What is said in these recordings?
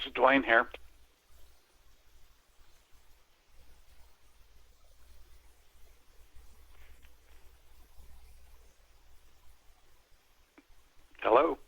This is Dwayne here. Hello?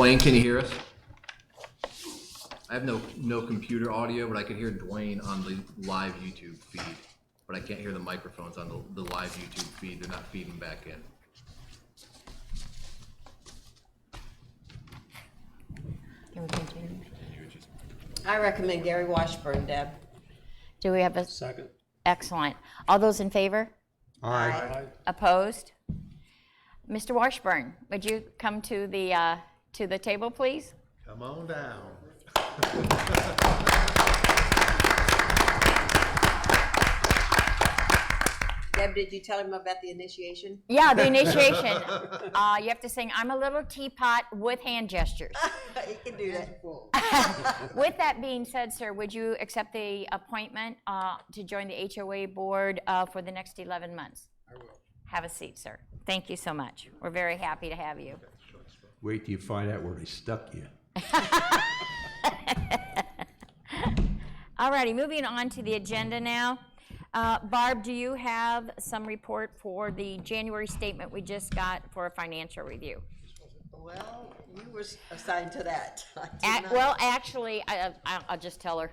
Dwayne, can you hear us? I have no computer audio, but I can hear Dwayne on the live YouTube feed. But I can't hear the microphones on the live YouTube feed. They're not feeding back in. Can we continue? I recommend Gary Washburn, Deb. Do we have a? Second. Excellent. All those in favor? Aye. Opposed? Mr. Washburn, would you come to the table, please? Come on down. Deb, did you tell him about the initiation? Yeah, the initiation. You have to sing, "I'm a little teapot" with hand gestures. He can do that. With that being said, sir, would you accept the appointment to join the HOA board for the next 11 months? I will. Have a seat, sir. Thank you so much. We're very happy to have you. Wait till you find out where they stuck you. All righty, moving on to the agenda now. Barb, do you have some report for the January statement we just got for a financial review? Well, you were assigned to that. I did not. Well, actually, I'll just tell her.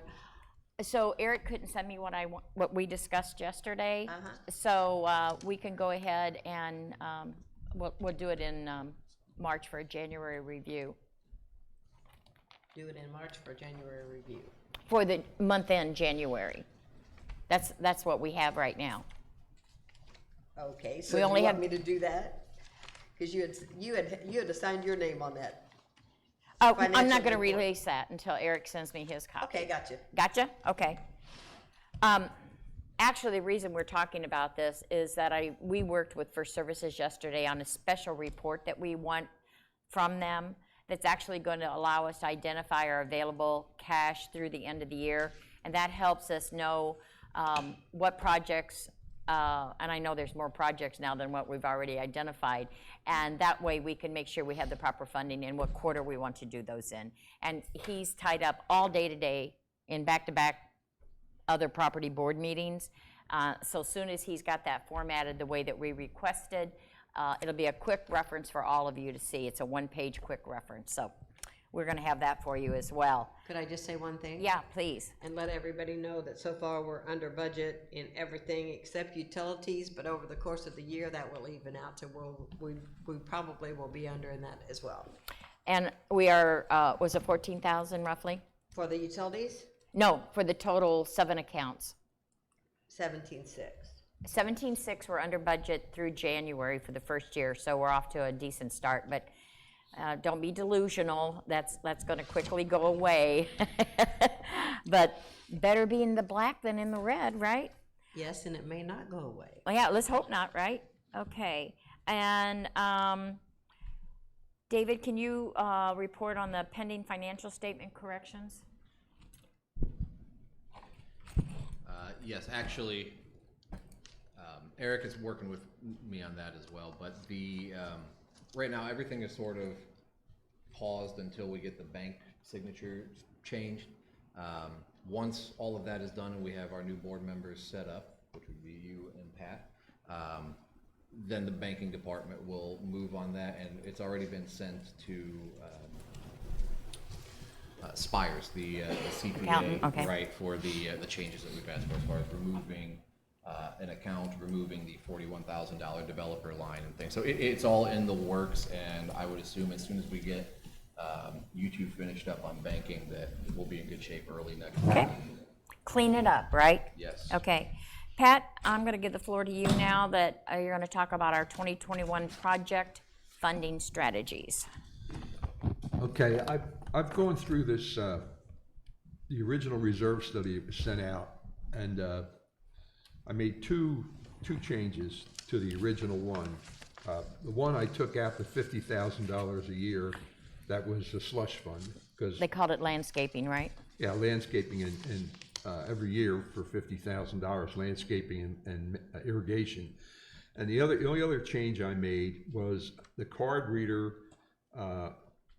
So Eric couldn't send me what we discussed yesterday. So we can go ahead and we'll do it in March for a January review. Do it in March for January review. For the month end January. That's what we have right now. Okay, so We you only want have- me to do that? Because you had assigned your name on that. Oh, I'm Financial not going to report. release that until Eric sends me his copy. Okay, gotcha. Gotcha? Okay. Actually, the reason we're talking about this is that we worked with First Services yesterday on a special report that we want from them that's actually going to allow us to identify our available cash through the end of the year. And that helps us know what projects, and I know there's more projects now than what we've already identified, and that way we can make sure we have the proper funding and what quarter we want to do those in. And he's tied up all day today in back-to-back other property board meetings. So as soon as he's got that formatted the way that we requested, it'll be a quick reference for all of you to see. It's a one-page quick reference. So we're going to have that for you as well. Could I just say one thing? Yeah, please. And let everybody know that so far we're under budget in everything except utilities, but over the course of the year that will even out to we probably will be under in that as well. And we are, was it 14,000 roughly? For the utilities, No, for the total 7 accounts. 17.6. 17.6 we're under budget through January for the first year, so we're off to a decent start. But don't be delusional. That's going to quickly go away. But better be in the black than in the red, right? Yes, and it may not go away. Well, yeah, let's hope not, right? Okay. And David, can you report on the pending financial statement corrections? Yes, actually, Eric is working with me on that as well. But right now everything is sort of paused until we get the bank signature changed. Once all of that is done and we have our new board members set up, which would be you and Pat, then the banking department will move on that, and it's already been sent to Spires, the CPA, Accountant, okay. right, for the changes that we've asked for as far as removing an account, removing the $41,000 developer line and things. So it's all in the works, and I would assume as soon as we get YouTube finished up on banking that we'll be in good shape early next week. Okay. Clean it up, right? Yes. Okay. Pat, I'm going to give the floor to you now that you're going to talk about our 2021 project funding strategies. Okay, I've gone through this, the original reserve study that was sent out, and I made two changes to the original one. The one I took out the $50,000 a year, that was a slush fund, because They called it landscaping, right? yeah, landscaping and every year for $50,000, landscaping and irrigation. And the only other change I made was the card reader.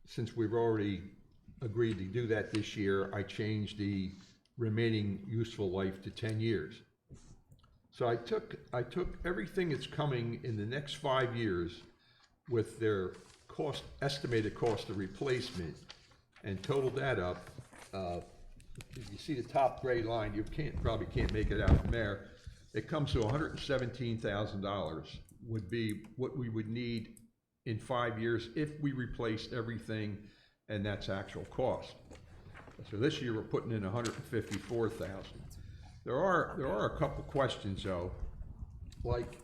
Since we've already agreed to do that this year, I changed the remaining useful life to 10 years. So I took everything that's coming in the next 5 years with their estimated cost of replacement and totaled that up, if you see the top gray line, you probably can't make it out from there. It comes to $117,000 would be what we would need in 5 years if we replaced everything, and that's actual cost. So this year, we're putting in $154,000. There are a couple questions though, like,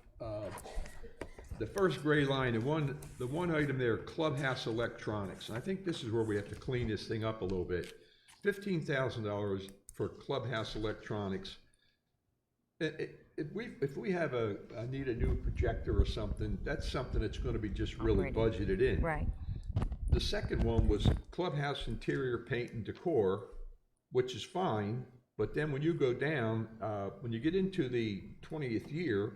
the first gray line, the one item there, clubhouse electronics, and I think this is where we have to clean this thing up a little bit. $15,000 for clubhouse electronics. If we have need a new projector or something, that's something that's gonna be just really Already. budgeted in. Right. The second one was clubhouse interior paint and decor, which is fine, but then when you go down, when you get into the 20th year,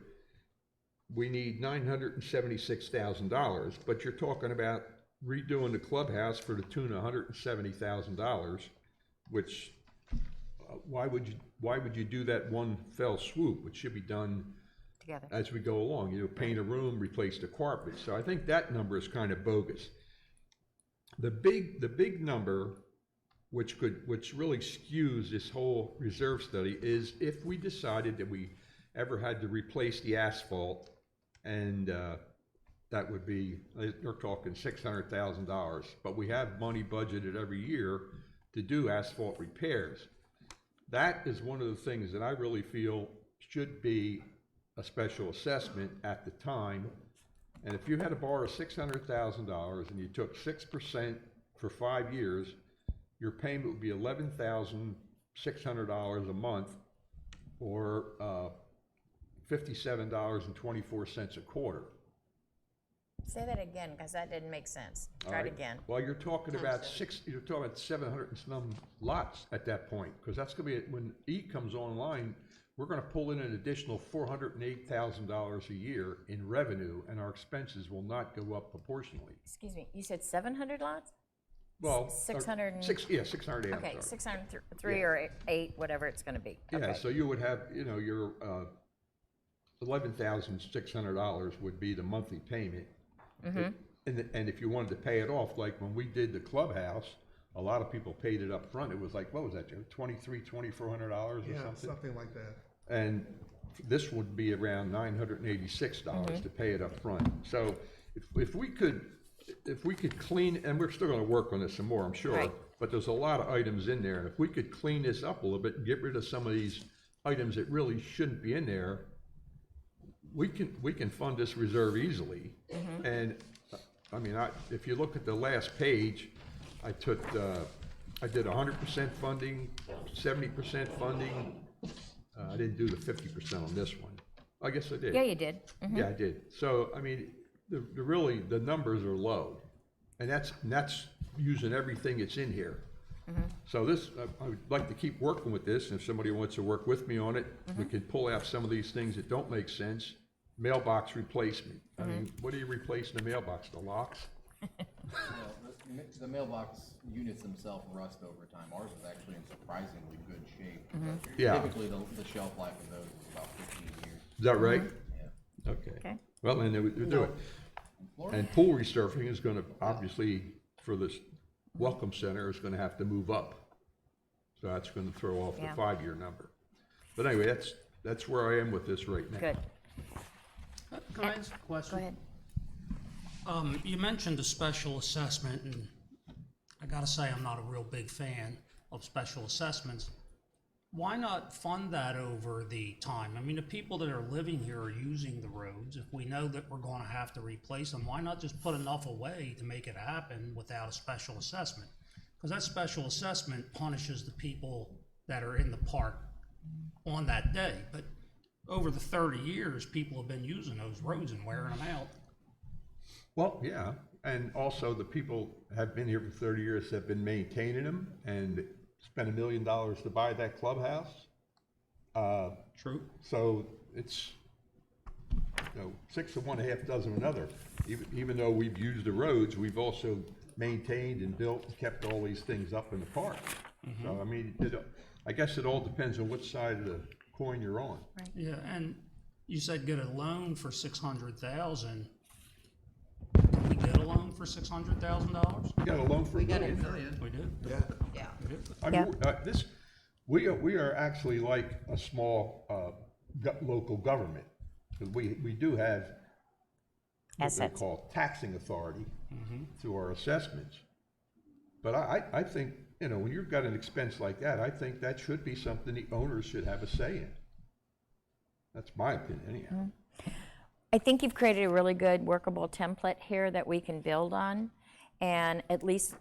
we need $976,000, but you're talking about redoing the clubhouse for the tune of $170,000, which, why would you do that one fell swoop? It should be done Together. as we go along, paint a room, replace the carpet. So I think that number is kind of bogus. The big number, which really skews this whole reserve study, is if we decided that we ever had to replace the asphalt, and that would be, they're talking $600,000, but we have money budgeted every year to do asphalt repairs. That is one of the things that I really feel should be a special assessment at the time. And if you had to borrow $600,000 and you took 6% for 5 years, your payment would be $11,600 a month, or $57.24 a quarter. Say that again, because that didn't make sense. All Try it right? again. Well, you're talking about 700 and some lots at that point, because that's gonna be, when E comes online, we're gonna pull in an additional $408,000 a year in revenue, and our expenses will not go up proportionally. Excuse me, you said 700 lots? Well, 600 and- 600, yeah, I'm Okay, sorry. 603 Yeah. or 8, whatever it's gonna be. Yeah, Okay. so you would have, your $11,600 would be the monthly payment. Mm-hmm. And if you wanted to pay it off, like when we did the clubhouse, a lot of people paid it up front. It was like, what was that, Joe? $2,400 or Yeah, something? something like that. And this would be around $986 to pay it up front. So if we could clean, and we're still gonna work on this some more, I'm sure. Right. But there's a lot of items in there, and if we could clean this up a little bit and get rid of some of these items that really shouldn't be in there, we can fund this reserve easily. And, I mean, if you look at the last page, I did 100% funding, 70% funding. I didn't do the 50% on this one. I guess I did. Yeah, you did. Mhm. Yeah, I did. So, I mean, the numbers are low. And that's using everything that's in here. So this, I would like to keep working with this, and if somebody wants to work with me on it, we can pull out some of these things that don't make sense. Mailbox replacement. I mean, what are you replacing the mailbox, the locks? Well, the mailbox units themselves rust over time. Ours is actually in surprisingly good shape. Yeah. Typically, the shelf life of those is about 15 years. Is that right? Yeah. Okay. Okay. Well, then we'll do it. And pool resurfacing is gonna, obviously, for this welcome center, is gonna have to move up. So that's gonna throw off the Yeah. 5-year number. But anyway, that's where I am with this right now. Good. Can I ask a question? Go ahead. You mentioned a special assessment, and I gotta say, I'm not a real big fan of special assessments. Why not fund that over the time? I mean, the people that are living here are using the roads. If we know that we're gonna have to replace them, why not just put enough away to make it happen without a special assessment? Because that special assessment punishes the people that are in the park on that day. But over the 30 years, people have been using those roads and wearing them out. Well, yeah, and also the people have been here for 30 years, have been maintaining them, and spent $1 million to buy that clubhouse. True. So it's, 6 of one, half dozen of another. Even though we've used the roads, we've also maintained and built and kept all these things up in the park. So, I mean, I guess it all depends on which side of the coin you're on. Yeah, and you said get a loan for 600,000. Can we get a loan for for $600,000? We got a loan for We $1 got million. We did. Yeah. Yeah. We did. I mean, we are actually like a small, local government. 'Cause we do have what they Assets. call taxing authority through our assessments. But I think, you know, when you've got an expense like that, I think that should be something the owners should have a say in. That's my opinion anyhow. I think you've created a really good workable template here that we can build on. And at least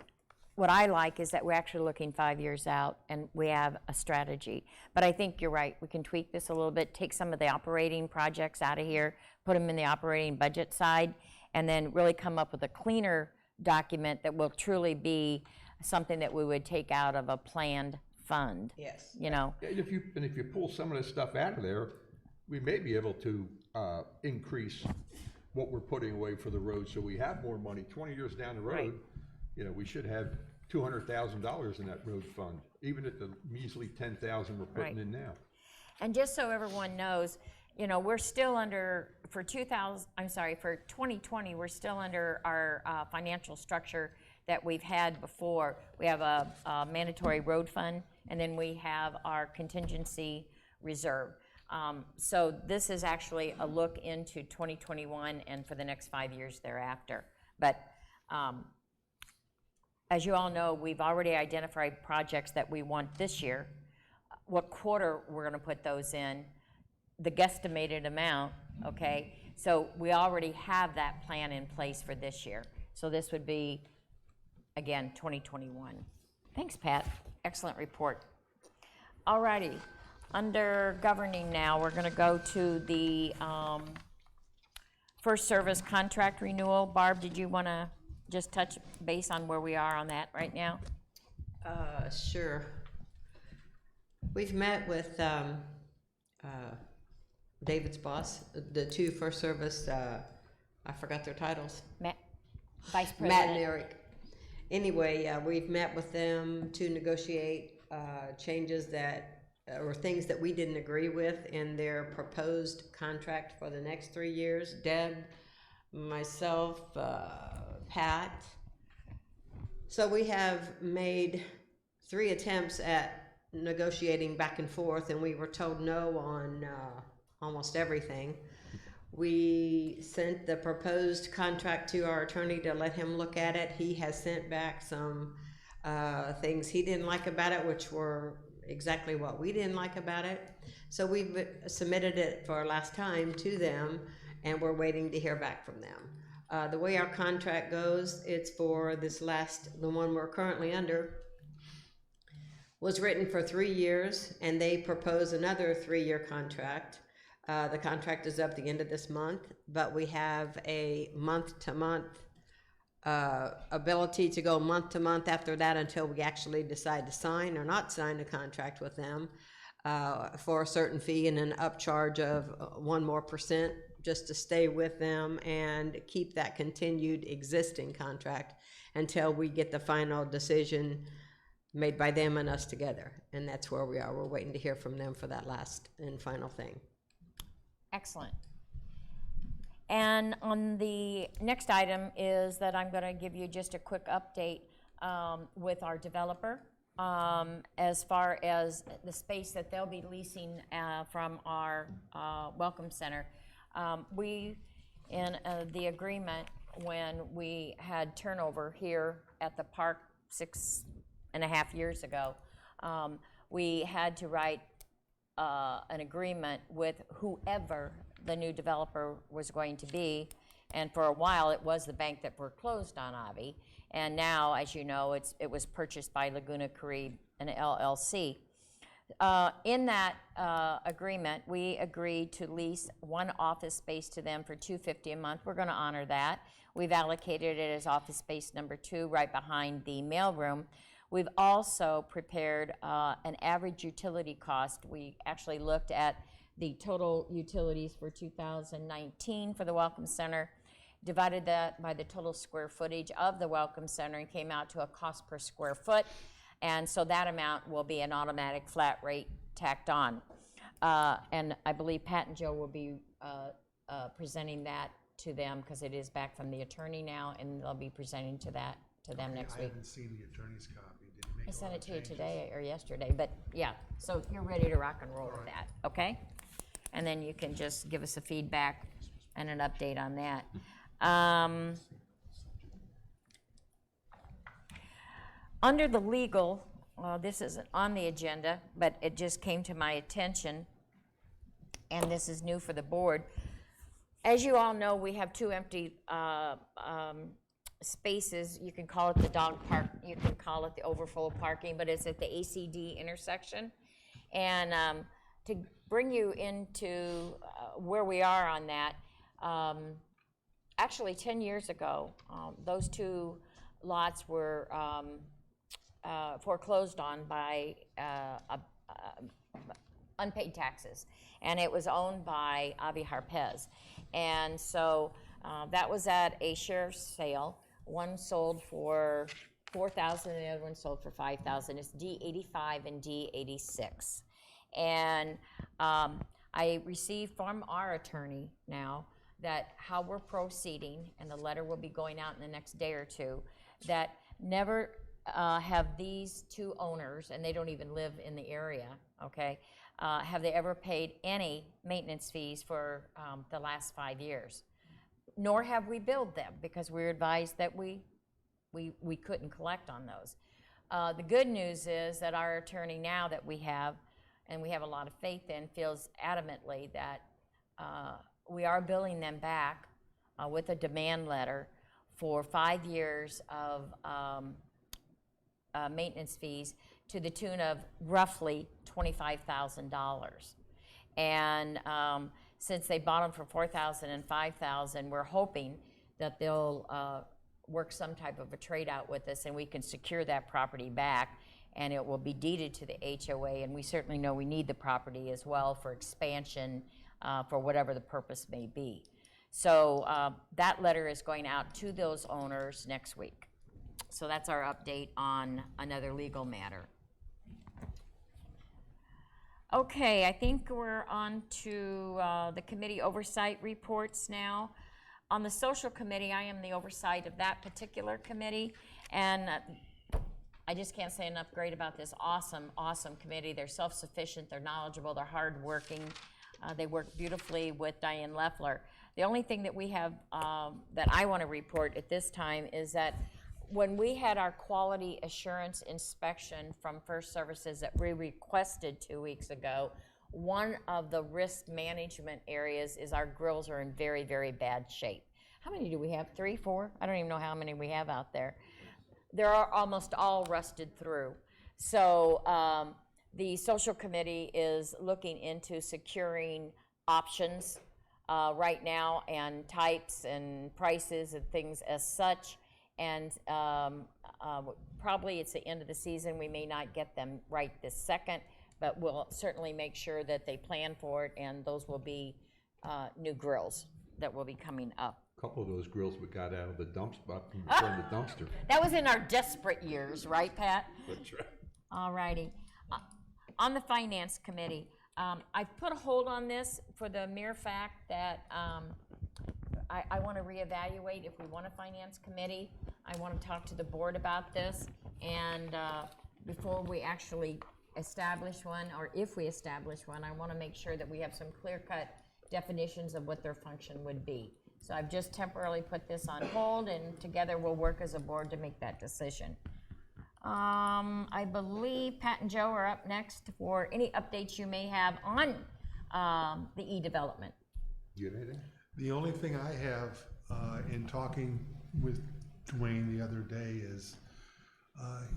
what I like is that we're actually looking 5 years out and we have a strategy. But I think you're right, we can tweak this a little bit, take some of the operating projects out of here, put them in the operating budget side, and then really come up with a cleaner document that will truly be something that we would take out of a planned fund, Yes. you know? Yeah, and if you pull some of this stuff out of there, we may be able to increase what we're putting away for the road, so we have more money 20 years down the road. You know, we should have $200,000 in that road fund, even at the measly 10,000 we're putting Right. in now. And just so everyone knows, you know, we're still under, for 2020, we're still under our financial structure that we've had before. We have a mandatory road fund, and then we have our contingency reserve. So this is actually a look into 2021 and for the next 5 years thereafter. But as you all know, we've already identified projects that we want this year, what quarter we're gonna put those in, the guesstimated amount, okay? So we already have that plan in place for this year. So this would be, again, 2021. Thanks, Pat. Excellent report. All righty. Under governing now, we're gonna go to the first service contract renewal. Barb, did you wanna just touch base on where we are on that right now? Sure. We've met with David's boss, the two first service, I forgot their titles. Matt, Vice President? Matt and Eric. Anyway, we've met with them to negotiate changes that, or things that we didn't agree with in their proposed contract for the next 3 years. Deb, myself, Pat. So we have made 3 attempts at negotiating back and forth, and we were told no on almost everything. We sent the proposed contract to our attorney to let him look at it. He has sent back some things he didn't like about it, which were exactly what we didn't like about it. So we've submitted it for last time to them, and we're waiting to hear back from them. The way our contract goes, it's for this last, the one we're currently under, was written for 3 years, and they propose another 3-year contract. The contract is up the end of this month, but we have a month-to-month ability to go month-to-month after that until we actually decide to sign or not sign a contract with them for a certain fee and an upcharge of 1% more just to stay with them and keep that continued existing contract until we get the final decision made by them and us together. And that's where we are. We're waiting to hear from them for that last and final thing. Excellent. And on the next item is that I'm going to give you just a quick update with our developer as far as the space that they'll be leasing from our Welcome Center. We, in the agreement, when we had turnover here at the park 6.5 years ago, we had to write an agreement with whoever the new developer was going to be, and for a while it was the bank that foreclosed on Avi, and now, as you know, it was purchased by Laguna Carib, an LLC. In that agreement, we agreed to lease one office space to them for $250 a month. We're going to honor that. We've allocated it as office space number 2 right behind the mailroom. We've also prepared an average utility cost. We actually looked at the total utilities for 2019 for the Welcome Center, divided that by the total square footage of the Welcome Center, and came out to a cost per square foot. And so that amount will be an automatic flat rate tacked on. And I believe Pat and Joe will be presenting that to them, because it is back from the attorney now, and they'll be presenting to them next I week. haven't seen the attorney's copy. Did he make I a sent lot it of to you changes? today or yesterday, but yeah, so you're ready to rock and roll with that, okay? And then you can just give us a feedback and an update on that. Under the legal, this isn't on the agenda, but it just came to my attention, and this is new for the board. As you all know, we have two empty spaces. You can call it the dog park, you can call it the overflow parking, but it's at the ACD intersection. And to bring you into where we are on that, actually 10 years ago, those two lots were foreclosed on by unpaid taxes, and it was owned by Avi Harpez. And so that was at a sheriff's sale. One sold for $4,000, and the other one sold for $5,000. It's D85 and D86. And I received from our attorney now that how we're proceeding, and the letter will be going out in the next day or two, that never have these two owners, and they don't even live in the area, okay, have they ever paid any maintenance fees for the last 5 years. Nor have we billed them, because we were advised that we couldn't collect on those. The good news is that our attorney now that we have, and we have a lot of faith in, feels adamantly that we are billing them back with a demand letter for 5 years of maintenance fees to the tune of roughly $25,000. And since they bought them for $4,000 and $5,000, we're hoping that they'll work some type of a trade out with us, and we can secure that property back, and it will be deeded to the HOA. And we certainly know we need the property as well for expansion, for whatever the purpose may be. So that letter is going out to those owners next week. So that's our update on another legal matter. Okay, I think we're on to the committee oversight reports now. On the social committee, I am the oversight of that particular committee, and I just can't say enough great about this awesome, awesome committee. They're self-sufficient, they're knowledgeable, they're hardworking. They work beautifully with Diane Leffler. The only thing that we have that I want to report at this time is that when we had our quality assurance inspection from First Services that we requested 2 weeks ago, one of the risk management areas is our grills are in very, very bad shape. How many do we have? 3, 4? I don't even know how many we have out there. They're almost all rusted through. So the social committee is looking into securing options right now, and types and prices and things as such. And probably it's the end of the season. We may not get them right this second, but we'll certainly make sure that they plan for it, and those will be new grills that will be coming up. A couple of those grills we got out of the dumpster, from the dumpster. That was in our desperate years, right, Pat? That's right. All righty. On the finance committee, I've put a hold on this for the mere fact that I want to reevaluate if we want a finance committee. I want to talk to the board about this, and before we actually establish one, or if we establish one, I want to make sure that we have some clear-cut definitions of what their function would be. So I've just temporarily put this on hold, and together we'll work as a board to make that decision. I believe Pat and Joe are up next for any updates you may have on the e-development. You got anything? The only thing I have in talking with Dwayne the other day is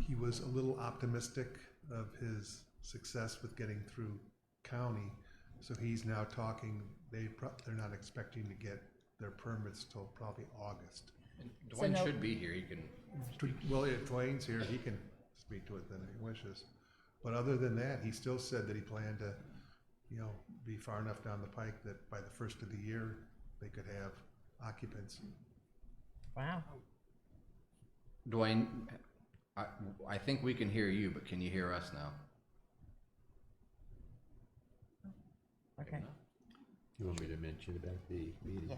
he was a little optimistic of his success with getting through county. So he's now talking, they're not expecting to get their permits till probably August. And So Dwayne no- should be here, he can, Well, if Dwayne's here, he can speak to it then if he wishes. But other than that, he still said that he planned to, be far enough down the pike that by the first of the year, they could have occupants. Wow. Dwayne, I think we can hear you, but can you hear us now? Okay. You want me to mention about the meeting? Yeah.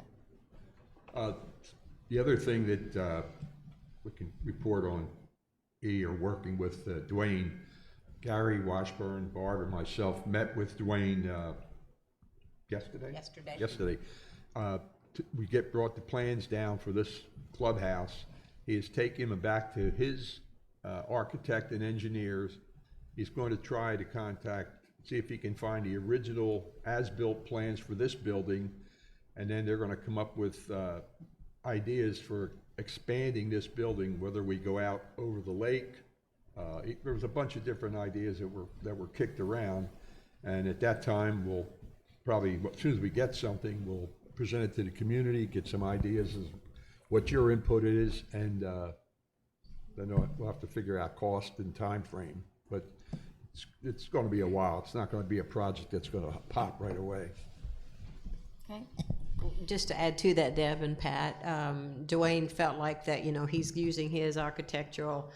The other thing that we can report on, are working with Dwayne, Gary Washburn, Barb, and myself met with Dwayne yesterday? Yesterday. We brought the plans down for this clubhouse. He has taken them back to his architect and engineers. He's going to try to see if he can find the original as-built plans for this building, and then they're going to come up with ideas for expanding this building, whether we go out over the lake. There was a bunch of different ideas that were kicked around, and at that time, we'll probably, as soon as we get something, we'll present it to the community, get some ideas of what your input is, and then we'll have to figure out cost and time frame. But it's going to be a while. It's not going to be a project that's going to pop right away. Okay. Just to add to that, Deb and Pat, Dwayne felt like that, he's using his architectural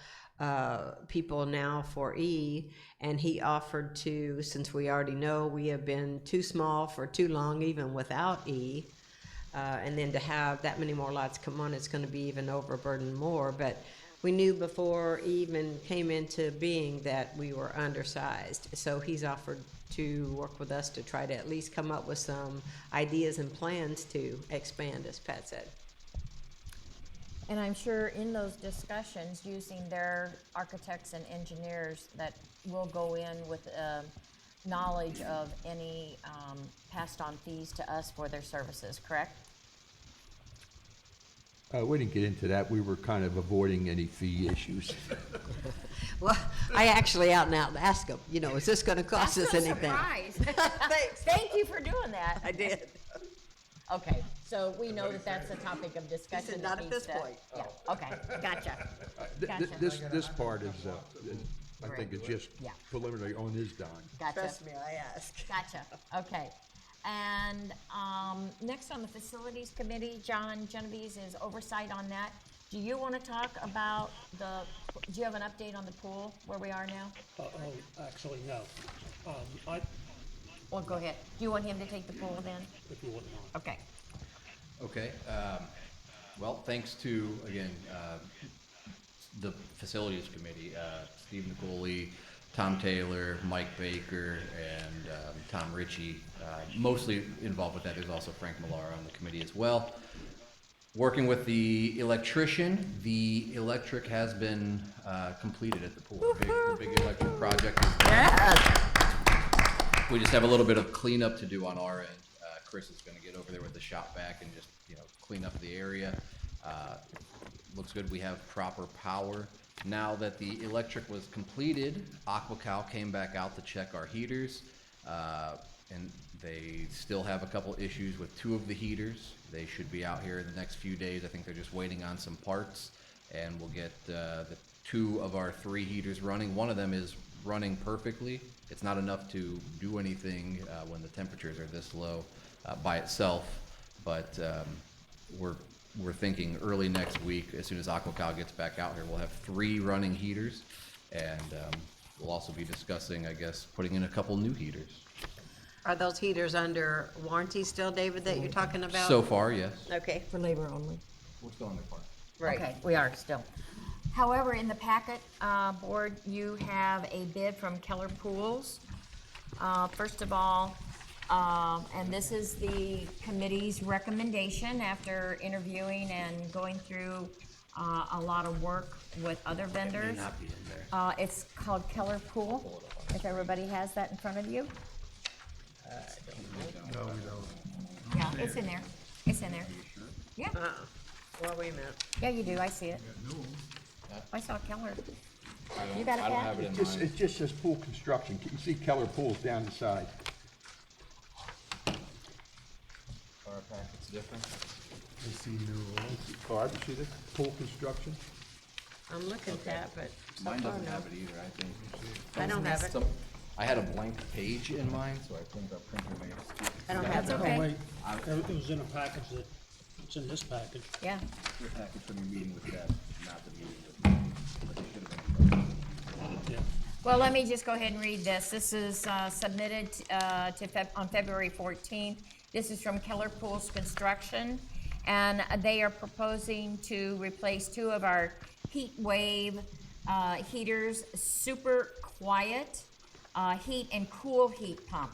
people now for E, and he offered to, since we already know we have been too small for too long, even without E, and then to have that many more lots come on, it's going to be even overburdened more. But we knew before E even came into being that we were undersized, so he's offered to work with us to try to at least come up with some ideas and plans to expand, as Pat said. And I'm sure in those discussions, using their architects and engineers, that will go in with knowledge of any passed on fees to us for their services, correct? We didn't get into that. We were kind of avoiding any fee issues. Well, I actually out and out asked him, is this going to cost us anything? Surprise. Thanks. Thank you for doing that. I did. Okay, so we know that that's a topic of discussion. Not that at needs this to- point. Yeah, okay, gotcha. Gotcha. This part is, I think, is just Yeah. preliminary on his dime. Gotcha. Trust me, I asked. Gotcha, okay. And next on the Facilities Committee, John Genovese is oversight on that. Do you want to talk about do you have an update on the pool, where we are now? Actually, no. Well, go ahead. Do you want him to take the pool then? If you wouldn't mind. Okay. Okay, well, thanks to, again, the Facilities Committee, Steve Nicoli, Tom Taylor, Mike Baker, and Tom Ritchie, mostly involved with that. There's also Frank Millar on the committee as well. Working with the electrician, the electric has been completed at the pool. The big electric project is done. We just have a little bit of cleanup to do on our end. Chris is going to get over there with the shop vac and just clean up the area. Looks good. We have proper power. Now that the electric was completed, AquaCal came back out to check our heaters, and they still have a couple issues with 2 of the heaters. They should be out here in the next few days. I think they're just waiting on some parts, and we'll get the 2 of our 3 heaters running. One of them is running perfectly. It's not enough to do anything when the temperatures are this low by itself, but we're thinking early next week, as soon as AquaCal gets back out here, we'll have 3 running heaters, and we'll also be discussing, I guess, putting in a couple new heaters. Are those heaters under warranty still, David, that you're talking about? So far, yes. Okay, For labor only. We're still under part. right. Okay, we are still. However, in the packet, board, you have a bid from Keller Pools. First of all, and this is the committee's recommendation after interviewing and going through a lot of work with other vendors. Not be in there. It's called Keller Pool, if everybody has that in front of you. No, we don't. Yeah, it's in there. It's in there. Yeah, Well, wait a minute. yeah, you do. I see it. I saw Keller. You got it, I don't Pat? have it in It mind. just says pool construction. You see Keller Pools down the side. Our packet's different. I see new. Barb, you see this? Pool construction? I'm looking, Pat, but so Mine far, doesn't no. have it either, I think. I don't have it. I had a blank page in mine, so I think our printer may have. I don't have That's it. okay. Oh, wait, it was in a package it's in this package. Yeah. Your packet from your meeting with Deb, not the meeting with me. But it should have been. Yeah. Well, let me just go ahead and read this. This is submitted on February 14th. This is from Keller Pools Construction, And they are proposing to replace 2 of our heat wave heaters, super quiet heat and cool heat pump.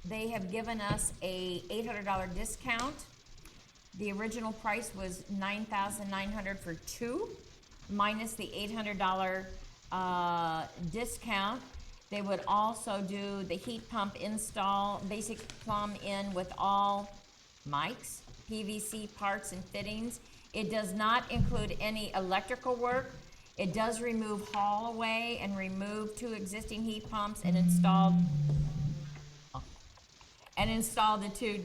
They have given us a $800 discount. The original price was $9,900 for 2, minus the $800 discount. They would also do the heat pump install, basic plumb in with all mics, PVC parts and fittings. It does not include any electrical work. It does remove haul away and remove 2 existing heat pumps and install the 2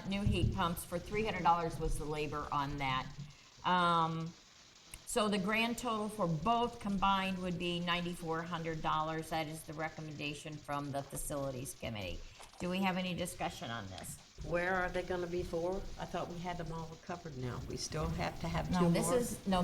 new heat pumps for $300 was the labor on that. So the grand total for both combined would be $9,400. That is the recommendation from the facilities committee. Do we have any discussion on this? Where are they gonna be for? I thought we had them all covered now. We still have to have 2 No, more?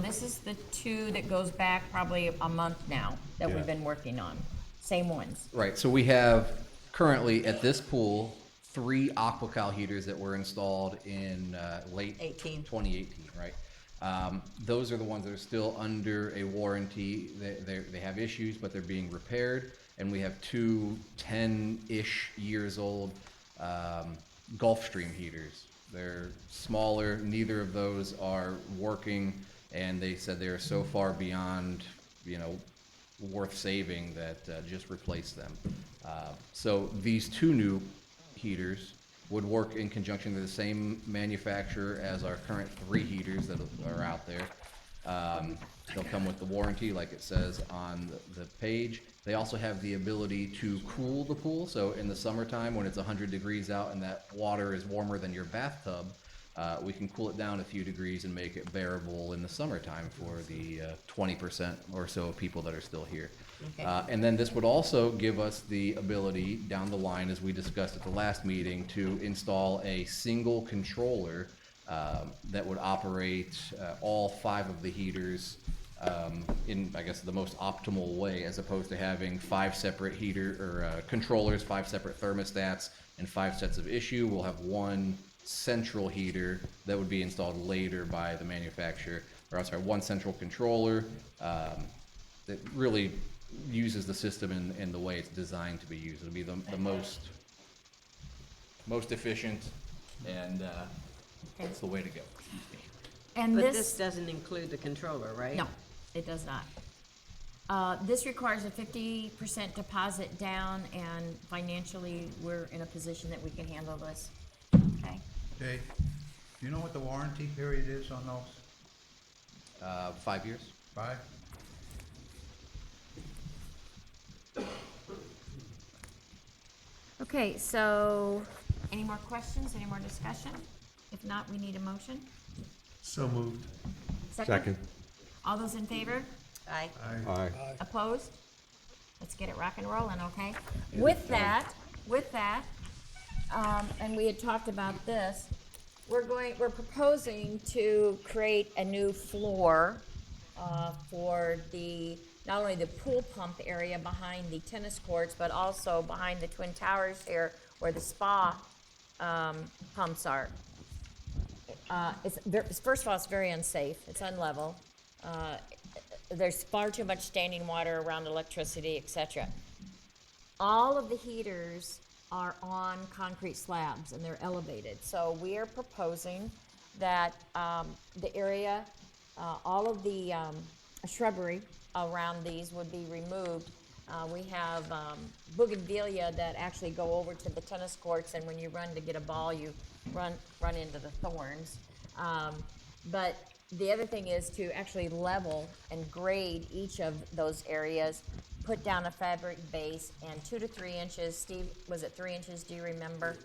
this is the 2 that goes back probably a month now that we've been working on. Same ones. Right, so we have currently at this pool, 3 AquaCal heaters that were installed in late 2018, right? Those are the ones that are still under a warranty. They have issues, but they're being repaired. And we have 2 10-ish years old Gulfstream heaters. They're smaller, neither of those are working, and they said they're so far beyond, worth saving that just replace them. So these 2 new heaters would work in conjunction. They're the same manufacturer as our current 3 heaters that are out there. They'll come with the warranty, like it says on the page. They also have the ability to cool the pool. So in the summertime, when it's 100 degrees out and that water is warmer than your bathtub, we can cool it down a few degrees and make it bearable in the summertime for the 20% or so of people that are still here. Okay. And then this would also give us the ability down the line, as we discussed at the last meeting, to install a single controller that would operate all 5 of the heaters in, I guess, the most optimal way, as opposed to having 5 separate controllers, 5 separate thermostats, and 5 sets of issue. We'll have 1 central heater that would be installed later by the manufacturer, or I'm sorry, 1 central controller that really uses the system in the way it's designed to be used. It'll be the most efficient, and that's the way to go. And But this doesn't include the controller, right? No, it does not. This requires a 50% deposit down, and financially, we're in a position that we can handle this. Okay? Okay, do you know what the warranty period is on those? 5 years? 5? Okay, so, any more questions, any more discussion? If not, we need a motion. So moved. Second. All those in favor? Aye. Aye. Opposed? Let's get it rock and rolling, okay? With that, and we had talked about this, we're proposing to create a new floor for not only the pool pump area behind the tennis courts, but also behind the Twin Towers here, where the spa pumps are. First of all, it's very unsafe. It's unlevel. There's far too much standing water around electricity, etc. All of the heaters are on concrete slabs and they're elevated. So we are proposing that the area, all of the shrubbery around these would be removed. We have bougainvillea that actually go over to the tennis courts, and when you run to get a ball, you run into the thorns. But the other thing is to actually level and grade each of those areas, put down a fabric base, and 2 to 3 inches, Steve, was it 3 inches, do you remember?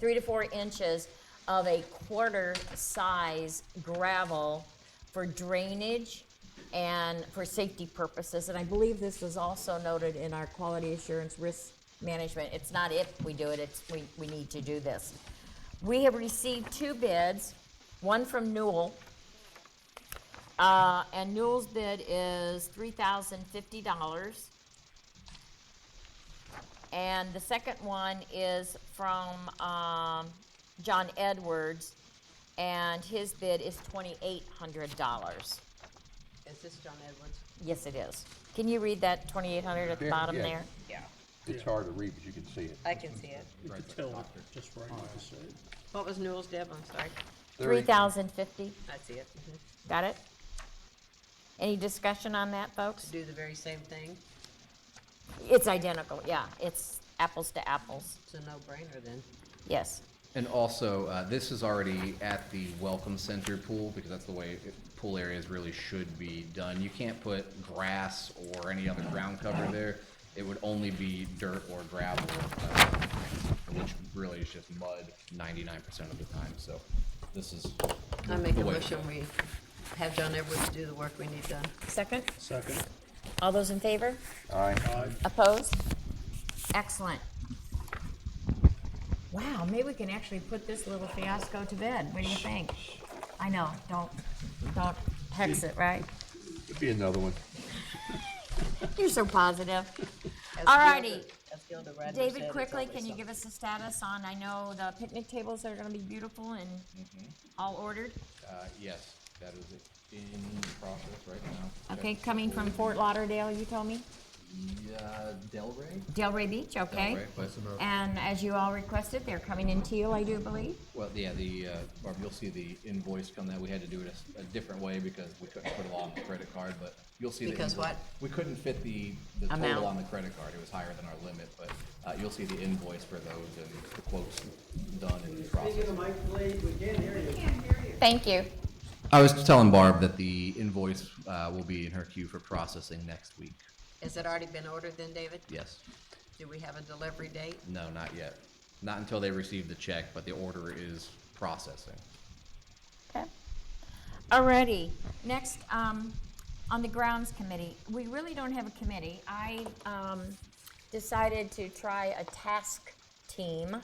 3 to 4 inches of a quarter size gravel for drainage and for safety purposes. And I believe this was also noted in our quality assurance risk management. It's not if we do it, it's we need to do this. We have received 2 bids, one from Newell, and Newell's bid is $3,050. And the second one is from John Edwards, and his bid is $2,800. Is this John Edwards? Yes, it is. Can you read that 2,800 at the Yeah, bottom yeah. there? Yeah, It's hard to read, but you can see it. I can see it. Tell it, just right opposite. What was Newell's, Deb? I'm sorry. 3,050. I see it. Got it? Any discussion on that, folks? Do the very same thing. It's identical, yeah. It's apples to apples. It's a no-brainer then. Yes. And also, this is already at the Welcome Center pool, because that's the way pool areas really should be done. You can't put grass or any other ground cover there. It would only be dirt or gravel, which really is just mud 99% of the time, so this is. I make the a way to motion, go. we have John Edwards do the work we need done. Second? Second. All those in favor? Aye. Opposed? Excellent. Wow, maybe we can actually put this little fiasco to bed. What do you think? I know, don't hex it, right? Could be another one. You're so positive. As All righty. As Gilda Radner said, David, it's quickly, always can you something. give us a status on, I know the picnic tables are gonna be beautiful and all ordered? Yes, that is in process right now. Okay, coming from Fort Lauderdale, you told me? Yeah, Delray? Delray Beach, okay? Delray, but, And as you all requested, they're coming in teal, I do believe? well, yeah, Barb, you'll see the invoice come that we had to do it a different way because we couldn't put it all on the credit card, but you'll see the. Because invoice. what? We couldn't fit the Amount. total on the credit card, it was higher than our limit, but, you'll see the invoice for those and the quotes done in the process. Thank you. I was telling Barb that the invoice, will be in her queue for processing next week, Has it already been ordered then, David? yes. Do we have a delivery date? No, not yet. Not until they receive the check, but the order is processing. Okay. Alrighty, next, on the grounds committee, we really don't have a committee. I, decided to try a task team,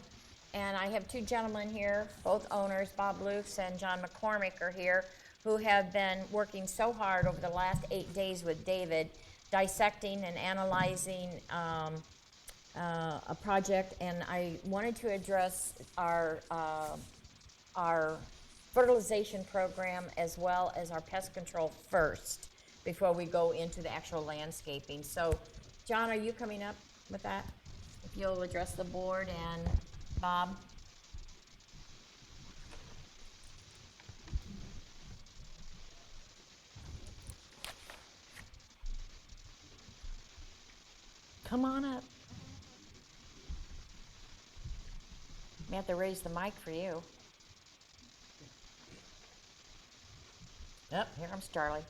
and I have two gentlemen here, both owners, Bob Luce and John McCormick are here, who have been working so hard over the last 8 days with David, dissecting and analyzing, a project, and I wanted to address our fertilization program as well as our pest control first, before we go into the actual landscaping. So, John, are you coming up with that? If you'll address the board, and Bob? Come on up. We have to raise the mic for you. Yep, here comes Charlie.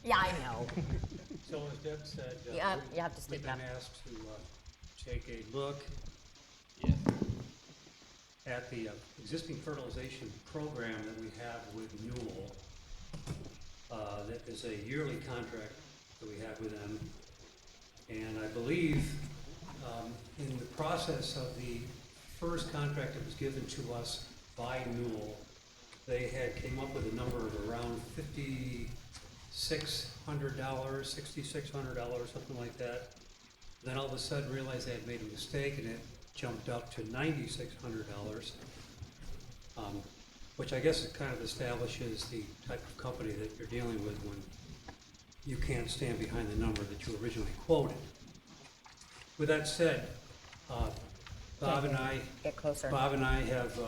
Yeah, I know. So as Deb said, Yeah, you have to speak we've up. been asked to take a look Yes. at the existing fertilization program that we have with Newell. That is a yearly contract that we have with them. And I believe in the process of the first contract that was given to us by Newell, they had came up with a number of around $5,600, $6,600, something like that. Then all of a sudden realized they had made a mistake and it jumped up to $9,600, which I guess it kind of establishes the type of company that you're dealing with when you can't stand behind the number that you originally quoted. With that said, Bob and I Get closer. have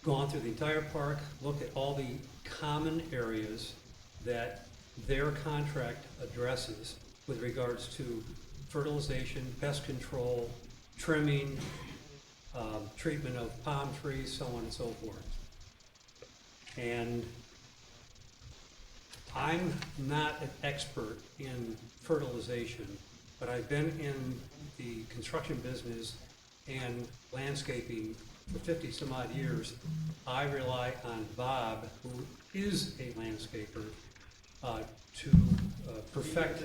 gone through the entire park, looked at all the common areas that their contract addresses with regards to fertilization, pest control, trimming, treatment of palm trees, so on and so forth. And I'm not an expert in fertilization, but I've been in the construction business and landscaping for 50 some odd years. I rely on Bob, who is a landscaper, to perfect,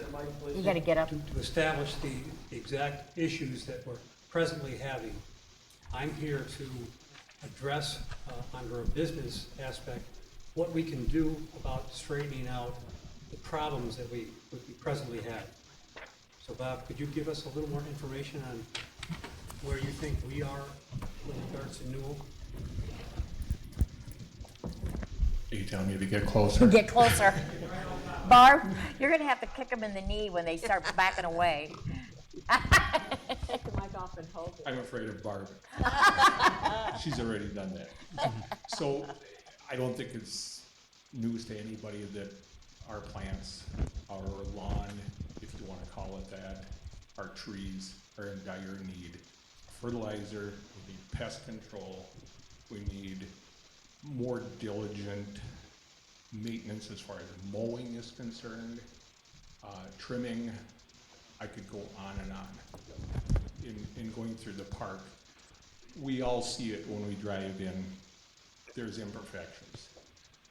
You gotta get up. to establish the exact issues that we're presently having. I'm here to address, under a business aspect, what we can do about straightening out the problems that we presently have. So Bob, could you give us a little more information on where you think we are with regards to Newell? Are you telling me to get closer? Get closer. Barb, you're gonna have to kick them in the knee when they start backing away. Take the mic off and hold it. I'm afraid of Barb. She's already done that. So I don't think it's news to anybody that our plants, our lawn, if you want to call it that, our trees are in dire need. Fertilizer, we need pest control, we need more diligent maintenance as far as mowing is concerned, trimming. I could go on and on. In going through the park, we all see it when we drive in. There's imperfections.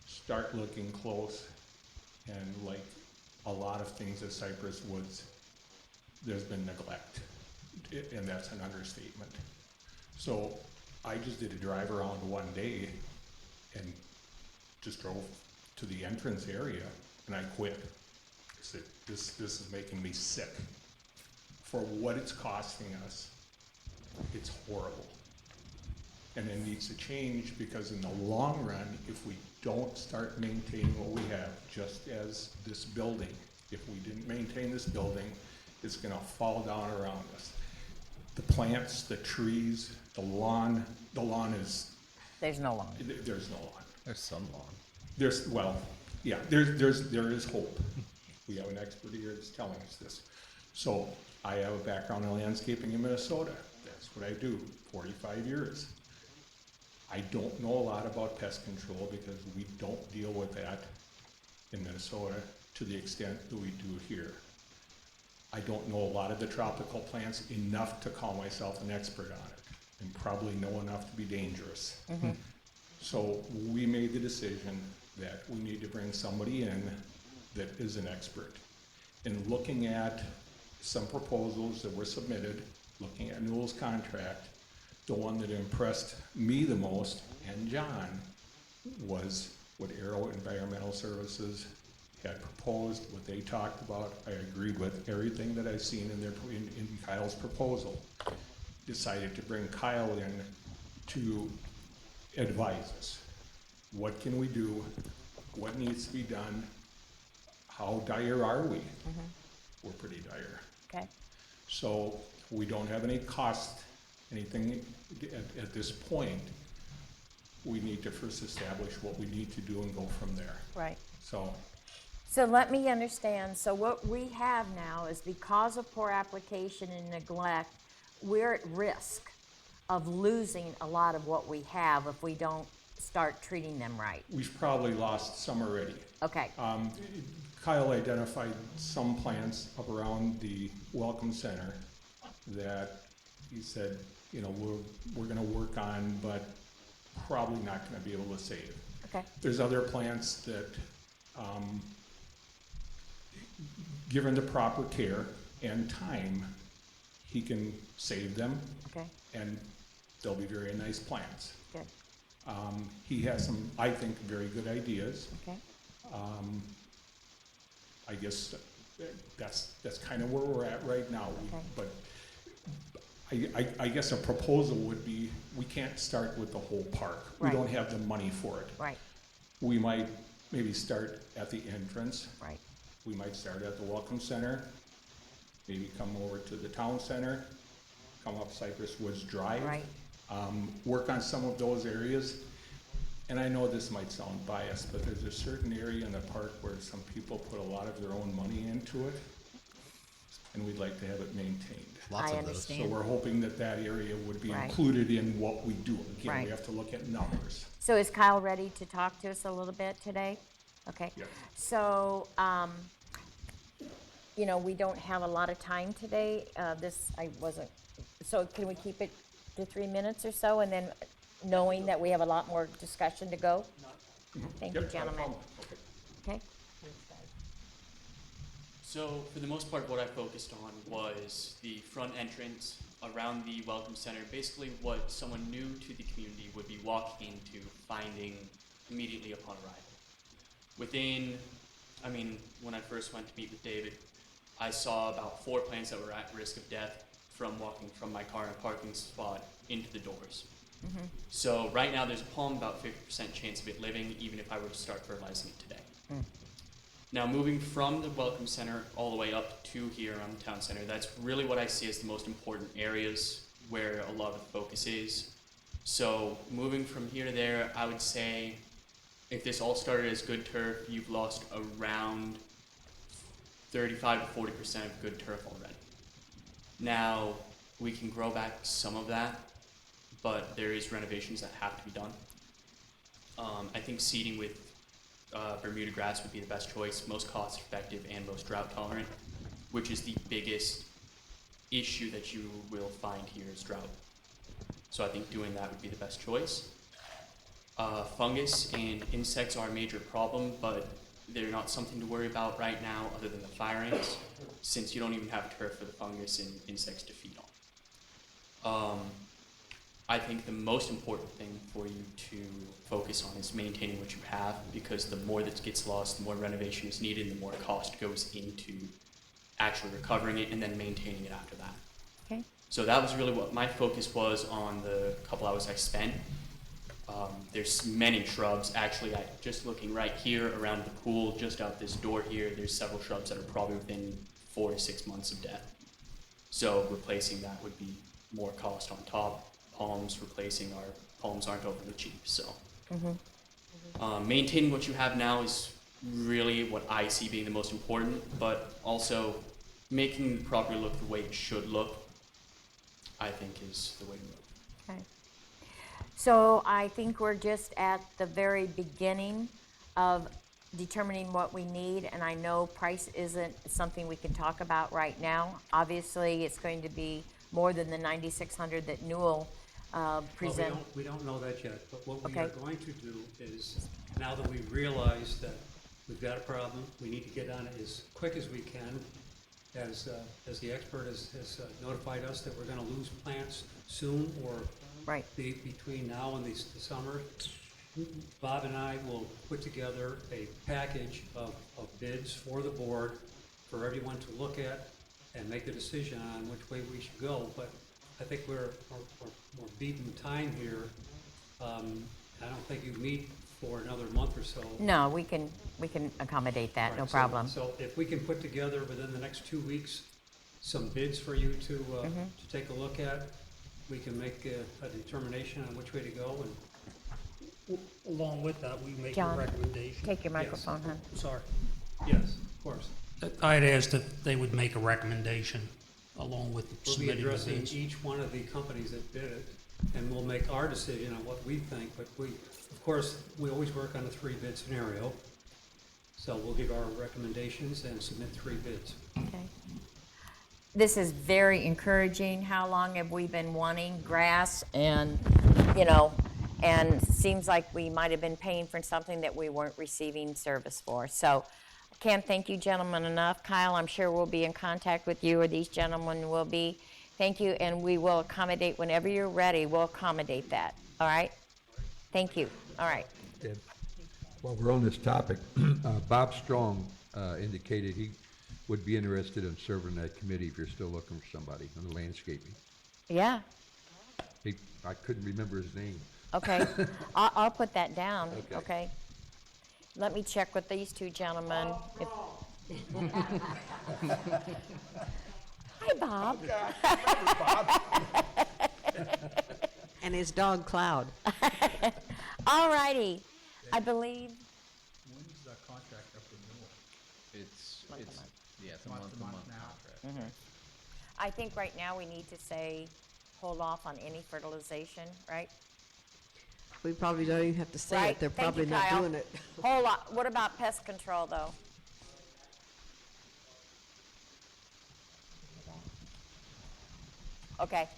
Start looking close, and like a lot of things at Cypress Woods, there's been neglect, and that's an understatement. So I just did a drive around one day and just drove to the entrance area, and I quit. I said, this is making me sick. For what it's costing us, it's horrible. And it needs to change, because in the long run, if we don't start maintaining what we have, just as this building, if we didn't maintain this building, it's gonna fall down around us. The plants, the trees, the lawn is, There's no lawn. there's no lawn. There's some lawn. There's, well, yeah, there is hope. We have an expert here that's telling us this. So I have a background in landscaping in Minnesota. That's what I do, 45 years. I don't know a lot about pest control because we don't deal with that in Minnesota to the extent that we do here. I don't know a lot of the tropical plants enough to call myself an expert on it, and probably know enough to be dangerous. So we made the decision that we need to bring somebody in that is an expert. In looking at some proposals that were submitted, looking at Newell's contract, the one that impressed me the most, and John, was what Aero Environmental Services had proposed, what they talked about. I agreed with everything that I've seen in Kyle's proposal. Decided to bring Kyle in to advise us. What can we do? What needs to be done? How dire are we? We're pretty dire. Okay. So we don't have any cost, anything at this point. We need to first establish what we need to do and go from there. Right. So So let me understand, so what we have now is because of poor application and neglect, we're at risk of losing a lot of what we have if we don't start treating them right. we've probably lost some already. Okay, Kyle identified some plants up around the Welcome Center that he said, you know, we're gonna work on, but probably not gonna be able to save. okay, There's other plants that, given the proper care and time, he can save them, okay, and they'll be very nice plants. good, He has some, I think, very good ideas. okay. I guess that's kind of where we're at right now. Okay. But I guess a proposal would be, we can't start with the whole park. We Right. don't have the money for it. Right, We might maybe start at the entrance. right, We might start at the Welcome Center, maybe come over to the Town Center, come up Cypress Woods Drive. right, Work on some of those areas. And I know this might sound biased, but there's a certain area in the park where some people put a lot of their own money into it, and we'd like to have it maintained. Lots I of those. So understand. we're hoping that that area would be Right. included in what we do. Again, Right. we have to look at numbers. So is Kyle ready to talk to us a little bit today? Okay. Yes. So, you know, we don't have a lot of time today. So can we keep it to 3 minutes or so, and then knowing that we have a lot more discussion to go? Thank you, Yep, no gentlemen. problem. Okay. Okay, So for the most part, what I focused on was the front entrance around the Welcome Center, basically what someone new to the community would be walking into, finding immediately upon arrival. When I first went to meet with David, I saw about 4 plants that were at risk of death from walking from my car in a parking spot into the doors. So right now, there's a palm about 50% chance of it living, even if I were to start fertilizing it today. Now, moving from the Welcome Center all the way up to here around the town center, that's really what I see as the most important areas where a lot of the focus is. So moving from here to there, I would say if this all started as good turf, you've lost around 35 to 40% of good turf already. Now, we can grow back some of that, but there is renovations that have to be done. I think seeding with Bermuda grass would be the best choice, most cost effective and most drought tolerant, which is the biggest issue that you will find here is drought. So I think doing that would be the best choice. Fungus and insects are a major problem, but they're not something to worry about right now other than the fire ants, since you don't even have turf for the fungus and insects to feed on. I think the most important thing for you to focus on is maintaining what you have, because the more that gets lost, the more renovation is needed, and the more cost goes into actually recovering it and then maintaining it after that. Okay. So that was really what my focus was on the couple hours I spent. There's many shrubs. Actually, just looking right here around the pool, just out this door here, there's several shrubs that are probably within 4 to 6 months of death. So replacing that would be more cost on top. Palms, replacing our palms aren't overly cheap. So maintaining what you have now is really what I see being the most important, but also making the property look the way it should look, I think is the way to look. Okay. So I think we're just at the very beginning of determining what we need, and I know price isn't something we can talk about right now. Obviously, it's going to be more than the $9,600 that Newell present. Well, we don't know that yet, but what we Okay. are going to do is, now that we've realized that we've got a problem, we need to get on it as quick as we can. As the expert has notified us that we're gonna lose plants soon, or Right. between now and the summer, Bob and I will put together a package of bids for the board for everyone to look at and make a decision on which way we should go. But I think we're beating time here. I don't think you meet for another month or so. No, we can accommodate that, no Right, problem. So if we can put together within the next 2 weeks, some bids for you to take a look at, we can make a determination on which way to go. And Along with that, we make a John. recommendation. Take your microphone, hon. Sorry. yes, of course, I'd asked that they would make a recommendation along with we'll be submitting the addressing bids. each one of the companies that bid it, and we'll make our decision on what we think. But of course, we always work on a 3-bid scenario. So we'll give our recommendations and submit 3 bids. Okay. This is very encouraging. How long have we been wanting grass? And, and seems like we might have been paying for something that we weren't receiving service for. So I can't thank you gentlemen enough. Kyle, I'm sure we'll be in contact with you, or these gentlemen will be. Thank you, and we will accommodate whenever you're ready. We'll accommodate that. All right? Thank you. All right. Ed, while we're on this topic, Bob Strong indicated he would be interested in serving that committee if you're still looking for somebody on the landscaping. Yeah. I couldn't remember his name. Okay. I'll put that down. Okay. Okay. Let me check with these two gentlemen. Hi, Bob. And his dog Cloud. All righty. I believe, When's the contract up renewal? It's Month to it's month. yeah, it's a Month month to to month month now. contract. I think right now we need to say, hold off on any fertilization, right? We probably don't even have to say Right. it, they're Thank probably you, not Kyle. doing it. Hold on. What about pest control, though? Okay.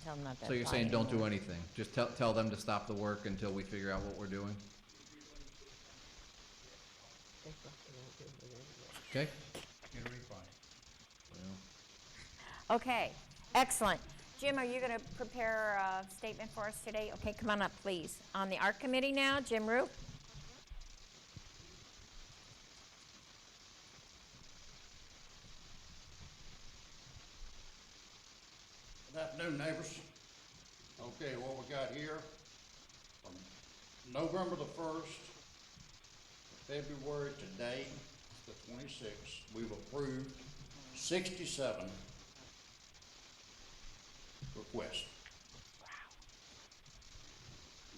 Tell them not to So you're apply saying don't do anymore. anything? Just tell them to stop the work until we figure out what we're doing? Okay? It'll be fine. Well, Okay, excellent. Jim, are you going to prepare a statement for us today? Okay, come on up, please. On the art committee now, Jim Roop. Okay, what we got here, from November the 1st to February today, the 26th, we've approved 67 requests.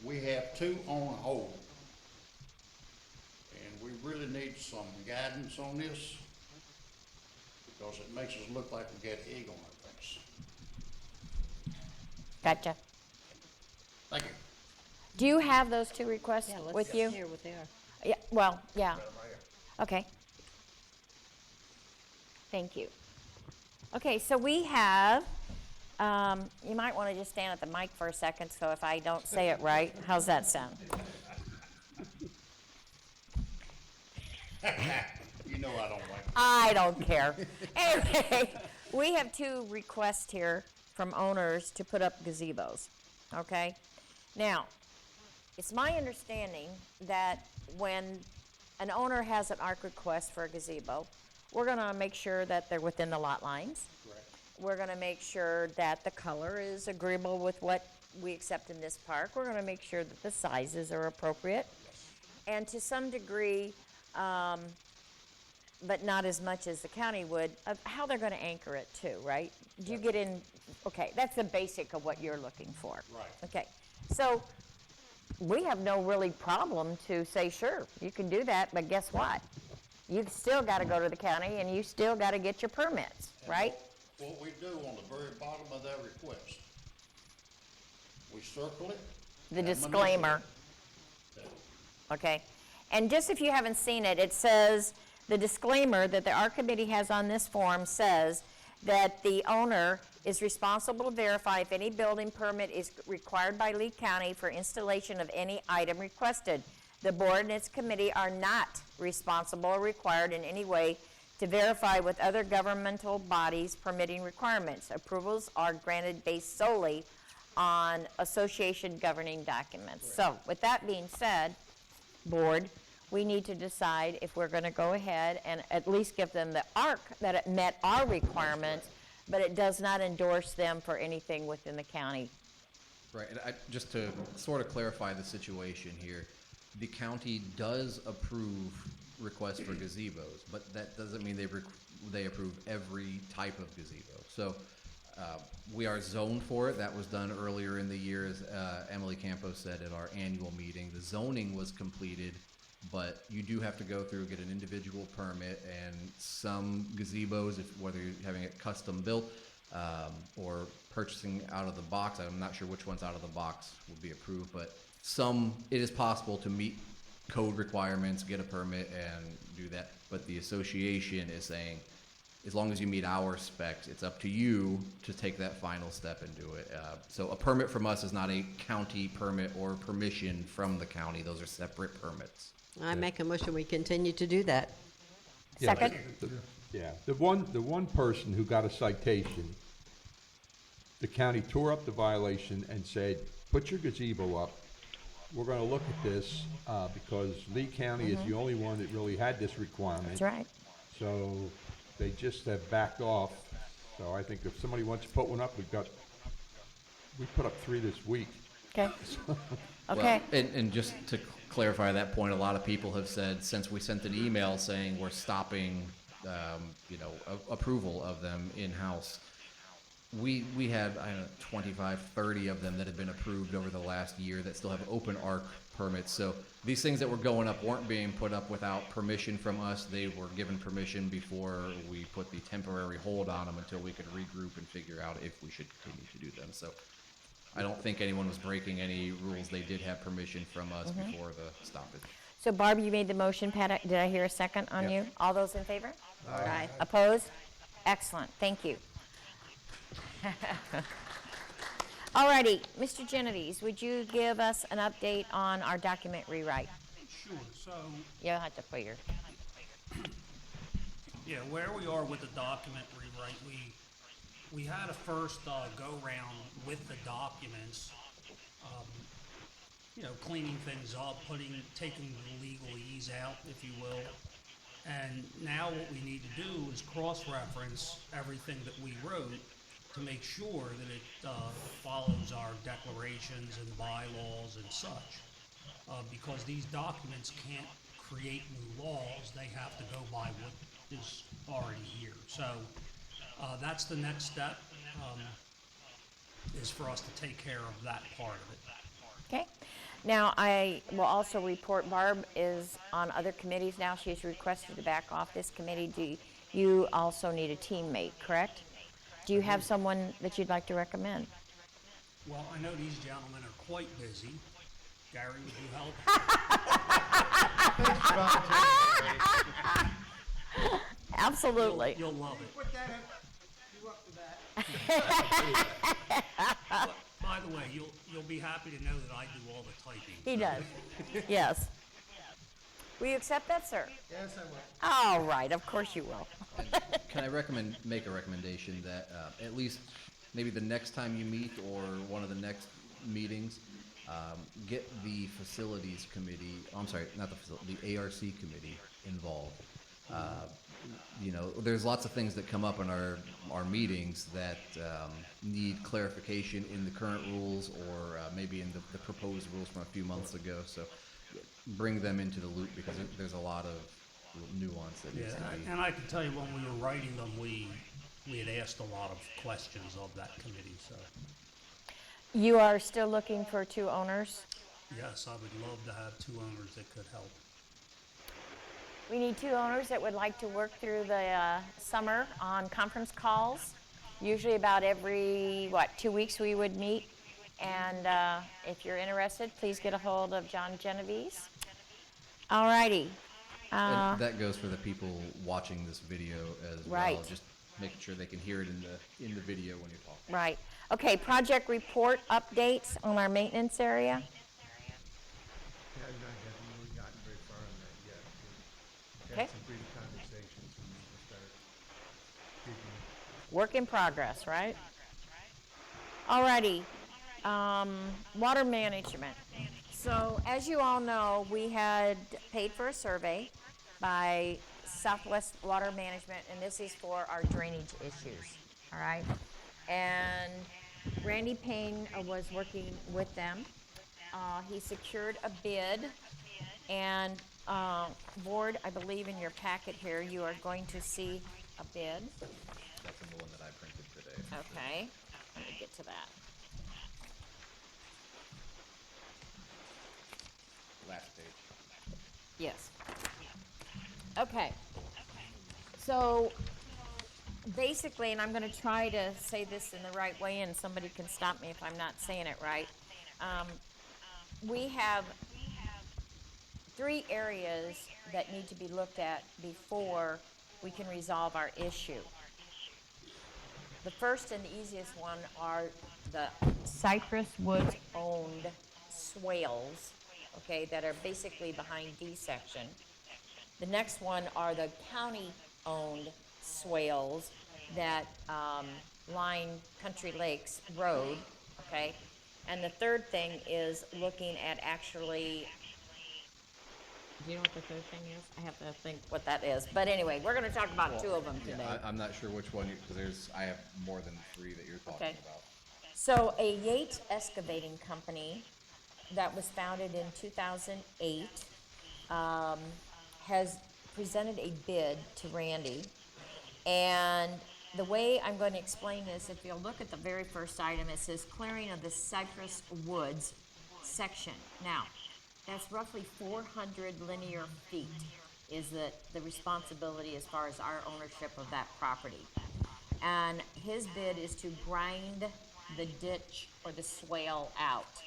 We have 2 on hold. And we really need some guidance on this because it makes us look like we got egg on our face. Gotcha. Thank you. Do you have those 2 requests with you? Hear what they are. Yeah, well, yeah. Okay. Thank you. Okay, so we have, you might want to just stand at the mic for a second, so if I don't say it right, how's that sound? You know I don't like it. I don't care. Anyway, we have 2 requests here from owners to put up gazebos, okay? Now, it's my understanding that when an owner has an ARC request for a gazebo, we're gonna make sure that they're within the lot lines. Correct. We're gonna make sure that the color is agreeable with what we accept in this park. We're gonna make sure that the sizes are appropriate. And to some degree, but not as much as the county would, of how they're gonna anchor it too, right? Do you get in, okay, that's the basic of what you're looking for. Right. Okay, so we have no really problem to say, sure, you can do that, but guess what? You still gotta go to the county and you still gotta get your permits, right? What we do on the very bottom of that request, we circle it. The and disclaimer, manipulate okay? And just if you haven't seen it, it says, the disclaimer that the ARC committee has on this form says that the owner is responsible to verify if any building permit is required by Lee County for installation of any item requested. The board and its committee are not responsible or required in any way to verify with other governmental bodies permitting requirements. Approvals are granted based solely on association governing documents. So, with that being said, board, we need to decide if we're gonna go ahead and at least give them the ARC that it met our requirements, but it does not endorse them for anything within the county. Right, and just to sort of clarify the situation here, the county does approve requests for gazebos, but that doesn't mean they approve every type of gazebo. So, we are zoned for it. That was done earlier in the year, as Emily Campos said at our annual meeting. The zoning was completed, but you do have to go through, get an individual permit, and some gazebos, whether you're having it custom built or purchasing out of the box, I'm not sure which ones out of the box would be approved, but some, it is possible to meet code requirements, get a permit, and do that. But the association is saying, as long as you meet our specs, it's up to you to take that final step and do it. So a permit from us is not a county permit or permission from the county. Those are separate permits. I make a motion, we continue to do that. Yeah, Second? Yeah, the one person who got a citation, the county tore up the violation and said, put your gazebo up. We're gonna look at this, because Lee County is the only one that really had this requirement. That's right. So they just have backed off. So I think if somebody wants to put one up, we put up 3 this week. Okay. Well, Okay. and just to clarify that point, a lot of people have said, since we sent an email saying we're stopping, approval of them in-house, we had, I don't know, 25, 30 of them that have been approved over the last year that still have open ARC permits. So these things that were going up weren't being put up without permission from us. They were given permission before we put the temporary hold on them until we could regroup and figure out if we should continue to do them. So I don't think anyone was breaking any rules. They did have permission from us before the stoppage. So Barb, you made the motion. Pat, did I hear a second on Yep. you? All those in favor? Aye. Opposed? Excellent, thank you. Alrighty, Mr. Genovese, would you give us an update on our document rewrite? Sure, so, You'll have to put your, yeah, where we are with the document rewrite, we had a first go-round with the documents, cleaning things up, taking the legalese out, if you will. And now what we need to do is cross-reference everything that we wrote to make sure that it follows our declarations and bylaws and such. Because these documents can't create new laws, they have to go by what is already here. So that's the next step, is for us to take care of that part of it. Okay. Now, I will also report Barb is on other committees now. She's requested to back off this committee. Do you also need a teammate, correct? Do you have someone that you'd like to recommend? Well, I know these gentlemen are quite busy. Gary, would you help? Absolutely. You'll love it. Put that in, you up to that? By the way, you'll be happy to know that I do all the typing. He does. Yes. Will you accept that, sir? Yes, I will. All right, of course you will. Can I make a recommendation that at least maybe the next time you meet or one of the next meetings, get the facilities committee, I'm sorry, not the facility, the ARC committee involved. You know, there's lots of things that come up in our meetings that need clarification in the current rules or maybe in the proposed rules from a few months ago. So bring them into the loop because there's a lot of nuance that needs to be. And I can tell you when we were writing them, we had asked a lot of questions of that committee, so. You are still looking for 2 owners? Yes, I would love to have 2 owners that could help. We need 2 owners that would like to work through the summer on conference calls. Usually about every, 2 weeks we would meet. And if you're interested, please get a hold of John Genovese. All righty. And that goes for the people watching this video as well. Right. Just making sure they can hear it in the video when you're talking. Right. Okay, project report updates on our maintenance area. Yeah, we haven't really gotten very far on that yet. We've Okay. had some brief conversations and we'll start digging. Work in progress, right? Alrighty, water management. So as you all know, we had paid for a survey by Southwest Water Management, and this is for our drainage issues, all right? And Randy Payne was working with them. He secured a bid, and board, I believe in your packet here, you are going to see a bid. That's in the one that I printed today. Okay, let me get to that. Last page. Yes. Okay. So basically, and I'm going to try to say this in the right way, and somebody can stop me if I'm not saying it right. We have 3 areas that need to be looked at before we can resolve our issue. The first and the easiest one are the Cypress Woods owned swales, okay, that are basically behind D section. The next one are the county-owned swales that line Country Lakes Road, okay? And the third thing is looking at actually, do you know what the third thing is? I have to think what that is. But anyway, we're gonna talk about 2 of them Yeah, today. I'm not sure which one, because I have more than 3 that you're talking Okay. about. So a Yates Excavating Company that was founded in 2008 has presented a bid to Randy. And the way I'm going to explain this, if you'll look at the very first item, it says clearing of the Cypress Woods section. Now, that's roughly 400 linear feet is the responsibility as far as our ownership of that property. And his bid is to grind the ditch or the swale out.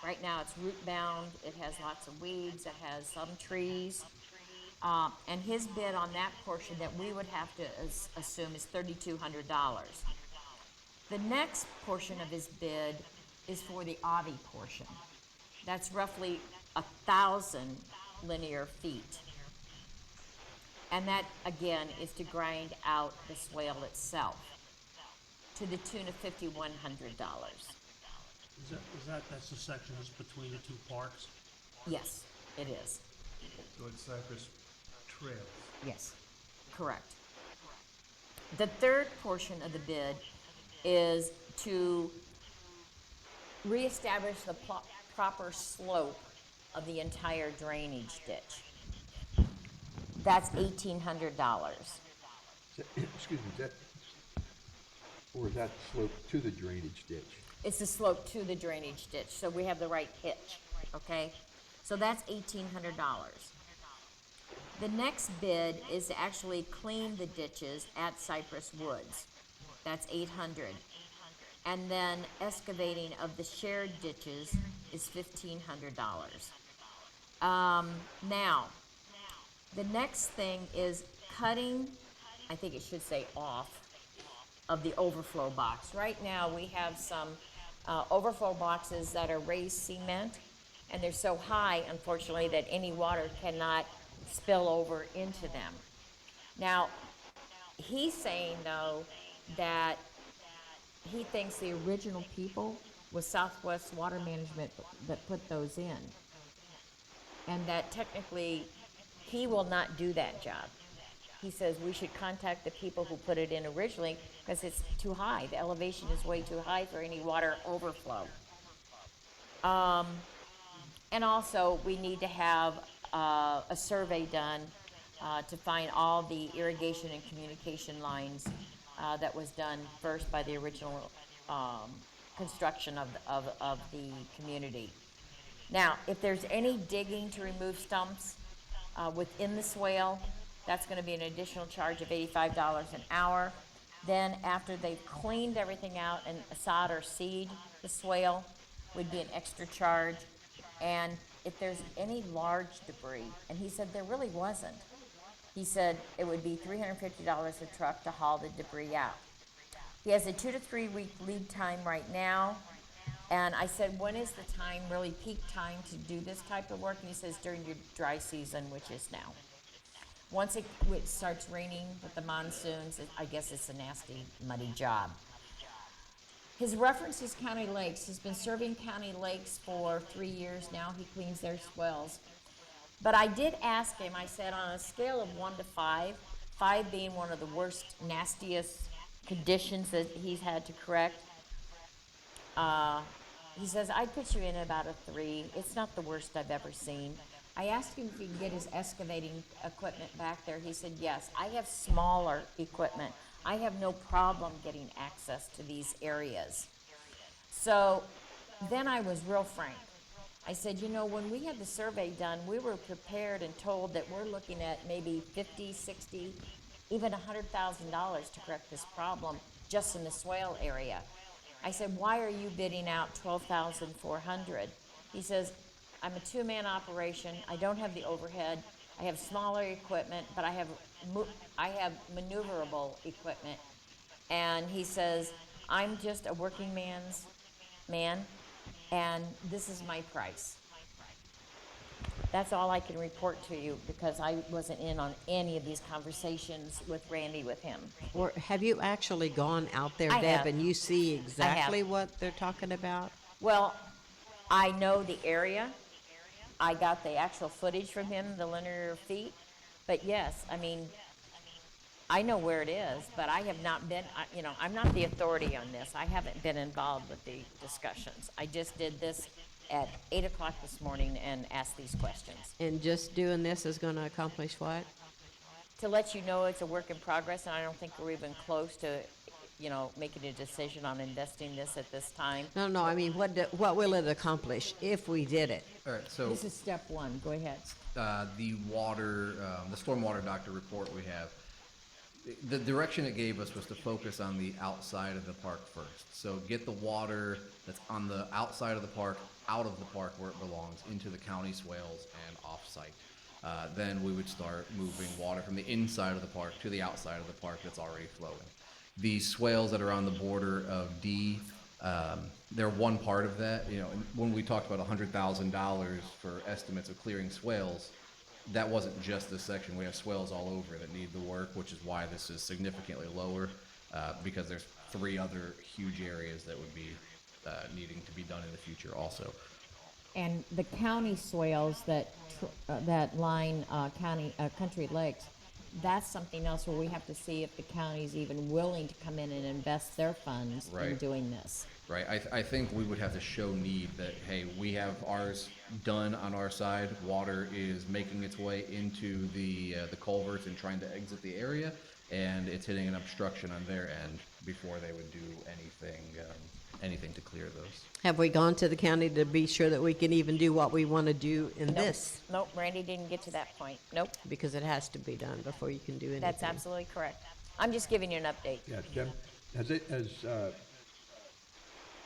Right now it's root bound, it has lots of weeds, it has some trees. And his bid on that portion that we would have to assume is $3,200. The next portion of his bid is for the Avi portion. That's roughly 1,000 linear feet. And that, again, is to grind out the swale itself to the tune of $5,100. That's the section that's between the 2 parks? Yes, it is. So it's Cypress Trails. Yes, correct. The third portion of the bid is to reestablish the proper slope of the entire drainage ditch. That's $1,800. Excuse me, is that, or is that slope to the drainage ditch? It's the slope to the drainage ditch, so we have the right pitch, okay? So that's $1,800. The next bid is to actually clean the ditches at Cypress Woods. That's $800. And then excavating of the shared ditches is $1,500. Now, the next thing is cutting, I think it should say off, of the overflow box. Right now, we have some overflow boxes that are raised cement, and they're so high, unfortunately, that any water cannot spill over into them. Now, he's saying, though, that he thinks the original people was Southwest Water Management that put those in, and that technically he will not do that job. He says we should contact the people who put it in originally because it's too high. The elevation is way too high for any water overflow. And also, we need to have a survey done to find all the irrigation and communication lines that was done first by the original construction of the community. Now, if there's any digging to remove stumps within the swale, that's going to be an additional charge of $85 an hour. Then after they've cleaned everything out and sod or seed the swale would be an extra charge. And if there's any large debris, and he said there really wasn't, he said it would be $350 a truck to haul the debris out. He has a 2 to 3 week lead time right now. And I said, when is the time, really peak time to do this type of work? And he says during your dry season, which is now. Once it starts raining with the monsoons, I guess it's a nasty, muddy job. His reference is County Lakes. He's been serving County Lakes for 3 years now. He cleans their swells. But I did ask him, I said, on a scale of 1 to 5, 5 being one of the worst, nastiest conditions that he's had to correct, he says, I'd put you in about a 3. It's not the worst I've ever seen. I asked him if he could get his excavating equipment back there. He said, yes, I have smaller equipment. I have no problem getting access to these areas. So then I was real frank. I said, you know, when we had the survey done, we were prepared and told that we're looking at maybe 50, 60, even $100,000 to correct this problem just in the swale area. I said, why are you bidding out $12,400? He says, I'm a 2-man operation. I don't have the overhead. I have smaller equipment, but I have maneuverable equipment. And he says, I'm just a working man's man, and this is my price. That's all I can report to you because I wasn't in on any of these conversations with Randy with him. Or have you actually gone out there, I Deb, have. and you see exactly what they're talking about? Well, I know the area. I got the actual footage from him, the linear feet. But yes, I mean, I know where it is, but I have not been, I'm not the authority on this. I haven't been involved with the discussions. I just did this at 8 o'clock this morning and asked these questions. And just doing this is going to accomplish what? To let you know it's a work in progress, and I don't think we're even close to, making a decision on investing this at this time. No, I mean, what will it accomplish if we did it? All right, so This is step 1. Go ahead. the stormwater doctor report we have, the direction it gave us was to focus on the outside of the park first. So get the water that's on the outside of the park out of the park where it belongs into the county swales and off-site. Then we would start moving water from the inside of the park to the outside of the park that's already flowing. The swales that are on the border of D, they're one part of that. When we talked about $100,000 for estimates of clearing swales, that wasn't just this section. We have swales all over that need the work, which is why this is significantly lower, because there's 3 other huge areas that would be needing to be done in the future also. And the county swales that line Country Lakes, that's something else where we have to see if the county's even willing to come in and invest their funds in Right. doing this. Right, I think we would have to show need that, hey, we have ours done on our side, water is making its way into the culverts and trying to exit the area, and it's hitting an obstruction on their end before they would do anything to clear those. Have we gone to the county to be sure that we can even do what we want to do in Nope. this? Nope, Randy didn't get to that point. Nope, Because it has to be done before you can do anything. that's absolutely correct. I'm just giving you an update. Yeah, Jim,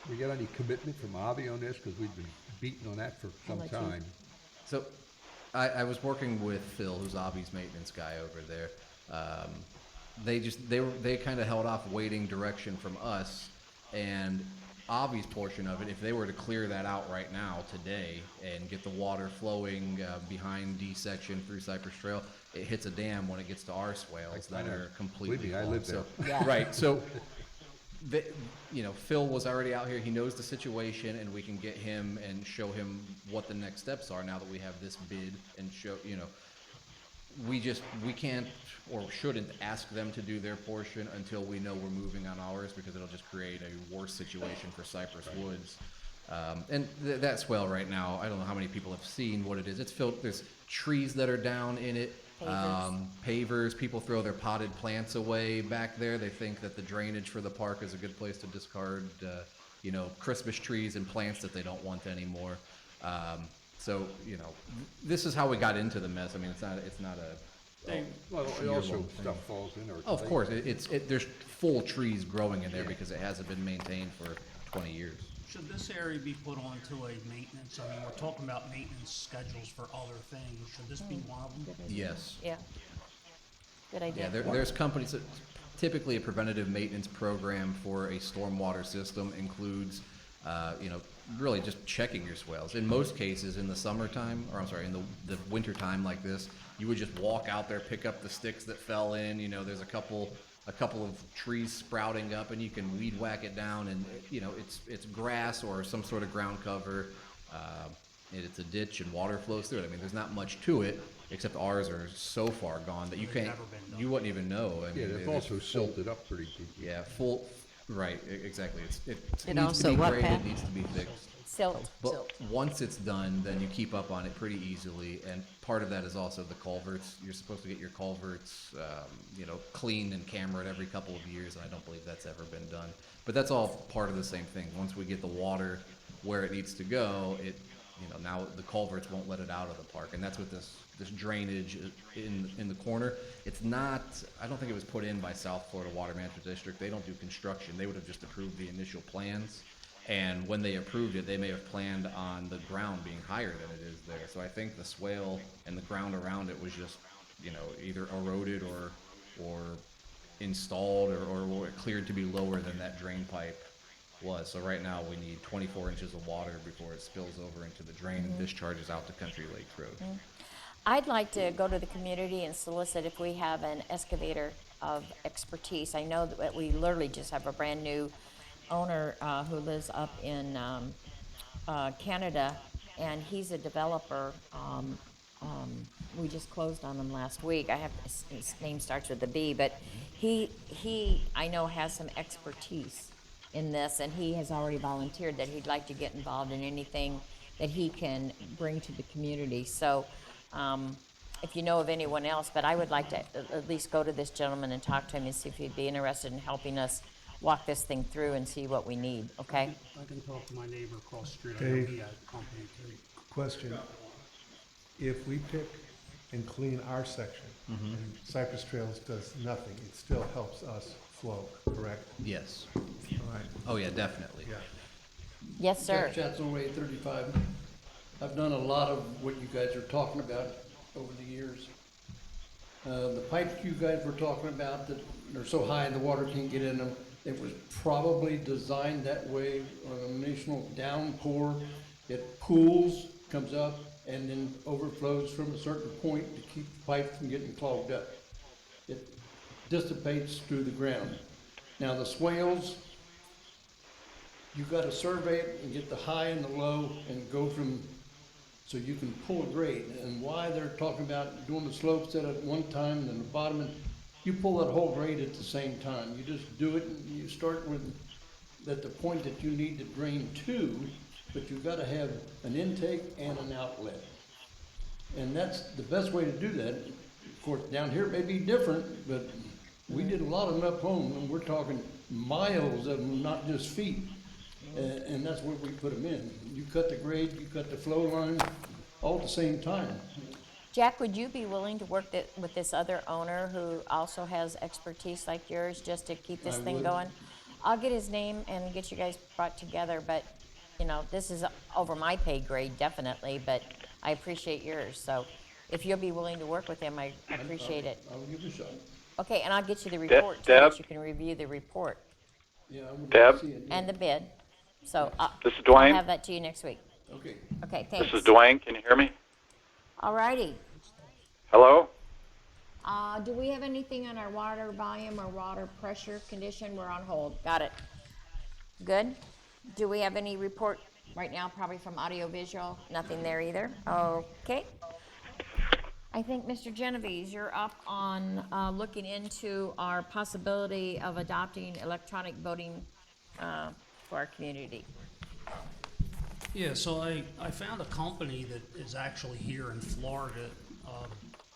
we got any commitment from Avi on this? Because we've been beating on that for some let you- time. So, I was working with Phil, who's Avi's maintenance guy over there. They kind of held off waiting direction from us, and Avi's portion of it, if they were to clear that out right now, today, and get the water flowing behind D section through Cypress Trail, it hits a dam when it gets to our swales that are completely Believe me, I clogged. live there. So- Yeah. Right, so, Phil was already out here, he knows the situation, and we can get him and show him what the next steps are now that we have this bid and show, we can't or shouldn't ask them to do their portion until we know we're moving on ours, because it'll just create a worse situation for Cypress Woods. And that swale right now, I don't know how many people have seen what it is. It's filled, there's trees that are down in it. Pavers, people throw their potted plants away back there. They think that the drainage for the park is a good place to discard, Christmas trees and plants that they don't want anymore. So, this is how we got into the mess. I mean, it's not a. Well, it also stuff falls in or. Of course, there's full trees growing in there because it hasn't been maintained for 20 years. Should this area be put onto a maintenance, I mean, we're talking about maintenance schedules for other things, should this be one of them? Yes. Yeah. Good idea. Yeah, there's companies that typically a preventative maintenance program for a stormwater system includes, really just checking your swales. In most cases, in the summertime, or I'm sorry, in the winter time like this, you would just walk out there, pick up the sticks that fell in, there's a couple of trees sprouting up, and you can weed whack it down, and it's grass or some sort of ground cover. And it's a ditch and water flows through it. I mean, there's not much to it, except ours are so far gone that you can't, Never been done. you wouldn't even know. I mean, Yeah, they've there's also full- silted up pretty deep. Yeah, right, exactly. It It needs also to be what, graded, Pat? needs to be fixed. Silt. But once it's done, then you keep up on it pretty easily, and part of that is also the culverts. You're supposed to get your culverts, cleaned and cambered every couple of years, and I don't believe that's ever been done. But that's all part of the same thing. Once we get the water where it needs to go, now the culverts won't let it out of the park, and that's what this drainage in the corner. It's not, I don't think it was put in by South Florida Water Management District. They don't do construction. They would have just approved the initial plans. And when they approved it, they may have planned on the ground being higher than it is there. So I think the swale and the ground around it was just, either eroded or installed or cleared to be lower than that drain pipe was. So right now, we need 24 inches of water before it spills over into the drain and discharges out to Country Lake Road. I'd like to go to the community and solicit if we have an excavator of expertise. I know that we literally just have a brand-new owner who lives up in Canada, and he's a developer. We just closed on him last week. His name starts with a B, but he I know has some expertise in this, and he has already volunteered that he'd like to get involved in anything that he can bring to the community. So if you know of anyone else, but I would like to at least go to this gentleman and talk to him and see if he'd be interested in helping us walk this thing through and see what we need, okay? I can talk to my neighbor across the street, I know Dave. he has a company too. Question, if we pick and clean our section, and Cypress Trails does nothing, it still helps us flow, correct? Yes. All right, Oh, yeah, definitely. yeah. Yes, sir. Jeff Chatzel, 835. I've done a lot of what you guys are talking about over the years. The pipes you guys were talking about that are so high the water can't get in them, it was probably designed that way on an initial downpour. It pools, comes up, and then overflows from a certain point to keep the pipe from getting clogged up. It dissipates through the ground. Now the swales, you gotta survey it and get the high and the low and go from so you can pull a grade. And why they're talking about doing the slopes at one time and then the bottom, and you pull that whole grade at the same time. You just do it, and you start with, at the point that you need to drain to, but you've gotta have an intake and an outlet. And that's the best way to do that. Of course, down here it may be different, but we did a lot of them up home, and we're talking miles of them, not just feet. And that's where we put them in. You cut the grade, you cut the flow line, all at the same time. Jack, would you be willing to work with this other owner who also has expertise like yours, just to keep this I thing would. going? I'll get his name and get you guys brought together, but, you know, this is over my pay grade, definitely, but I appreciate yours, so if you'll be willing to work with him, I appreciate it. I'll give it a shot. Okay, and I'll get you the report, too, Deb? that you can review the report Yeah, I would Deb? see it. and the bid. So This is I'll Dwayne. have that to you next week. Okay. Okay, thanks. This is Dwayne. Can you hear me? All righty. Hello? Do we have anything on our water volume or water pressure condition? We're on hold. Got it. Good. Do we have any report right now, probably from audiovisual? Nothing there either. Okay. I think, Mr. Genovese, you're up on looking into our possibility of adopting electronic voting for our community. Yeah, so I found a company that is actually here in Florida,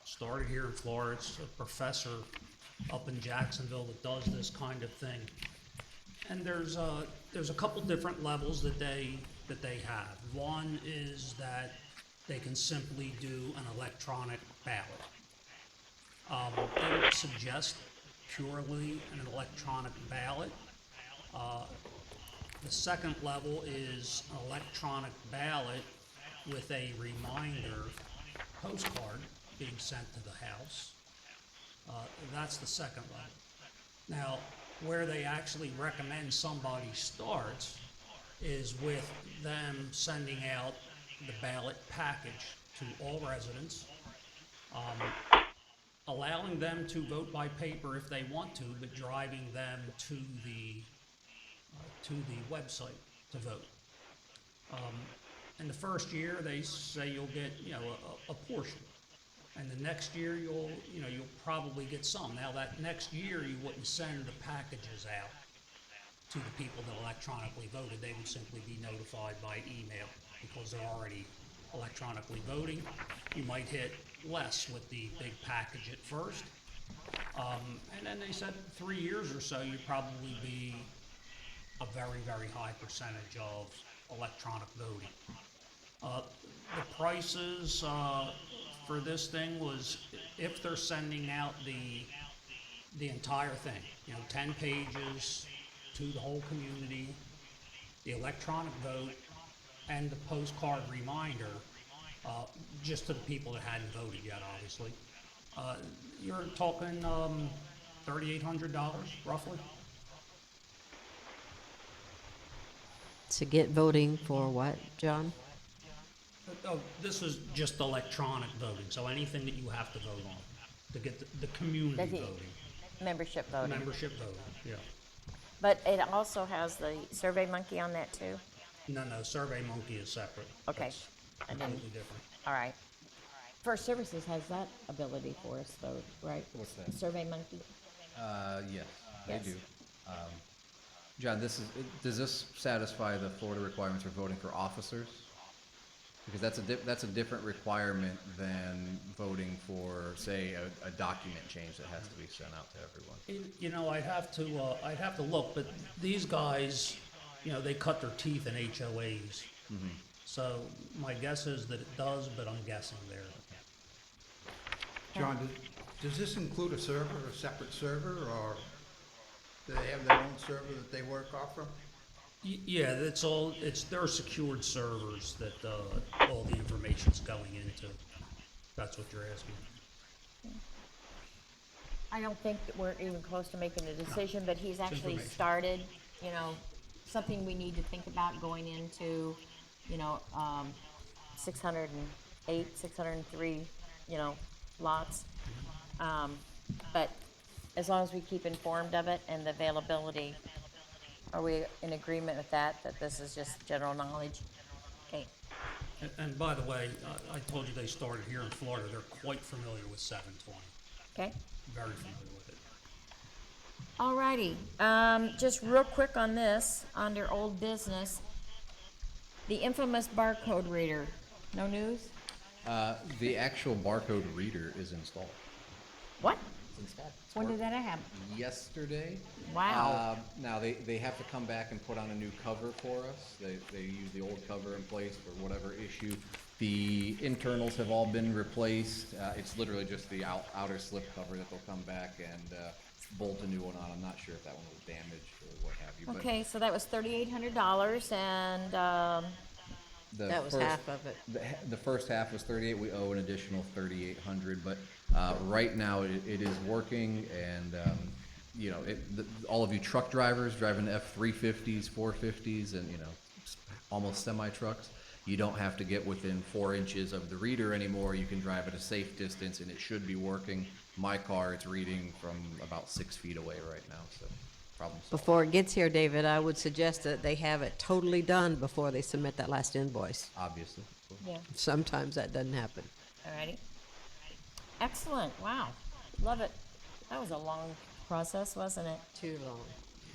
started here in Florida. It's a professor up in Jacksonville that does this kind of thing. And there's a couple different levels that they have. One is that they can simply do an electronic ballot. They would suggest purely an electronic ballot. The second level is an electronic ballot with a reminder postcard being sent to the house. That's the second level. Now, where they actually recommend somebody starts is with them sending out the ballot package to all residents, allowing them to vote by paper if they want to, but driving them to the website to vote. In the first year, they say you'll get, you know, a portion. And the next year, you'll probably get some. Now, that next year, you wouldn't send the packages out to the people that electronically voted. They would simply be notified by email because they're already electronically voting. You might hit less with the big package at first. And then they said 3 years or so, you'd probably be a very, very high percentage of electronic voting. The prices for this thing was, if they're sending out the entire thing, you know, 10 pages to the whole community, the electronic vote, and the postcard reminder, just to the people that hadn't voted yet, obviously, you're talking $3,800 roughly. To get voting for what, John? Oh, this is just electronic voting, so anything that you have to vote on to get the community Does it- voting, Membership voting. membership voting, yeah. But it also has the Survey Monkey on that too? No, SurveyMonkey is separate. Okay. That's I didn't- completely different. All right. First Services has that ability for us though, right? What's that? Survey Monkey? Yes, they Yes. do. John, does this satisfy the Florida requirements for voting for officers? Because that's a different requirement than voting for, say, a document change that has to be sent out to everyone. You know, I'd have to look, but these guys, you know, they cut their teeth in HOAs. So my guess is that it does, but I'm guessing there. John, does this include a server, a separate server, or do they have their own server that they work off from? Yeah, it's their secured servers that all the information's going into. That's what you're asking. I don't think that we're even close to making a decision, but he's actually information. started, you know, something we need to think about going into, you know, 608, 603, you know, lots. But as long as we keep informed of it and the availability, are we in agreement with that this is just general knowledge? Okay. And by the way, I told you they started here in Florida. They're quite familiar with 720. Okay. Very familiar with it. Alrighty, just real quick on this, under old business, the infamous barcode reader, no news? The actual barcode reader is installed. What? It's installed. It's When did working. that happen? Yesterday. Wow. Now, they have to come back and put on a new cover for us. They use the old cover in place for whatever issue. The internals have all been replaced. It's literally just the outer slip cover that they'll come back and bolt a new one on. I'm not sure if that one was damaged or what have you. but Okay, so that was $3,800, and, the That was first- half of it. The first half was 38. We owe an additional 3,800, but right now it is working, and you know, all of you truck drivers driving F-350s, 450s, and you know, almost semi trucks, you don't have to get within 4 inches of the reader anymore. You can drive at a safe distance, and it should be working. My car, it's reading from about 6 feet away right now, so problem solved. Before it gets here, David, I would suggest that they have it totally done before they submit that last invoice. Obviously. yeah, Sometimes that doesn't happen. alrighty. Excellent, wow, love it. That was a long process, wasn't it? Too long.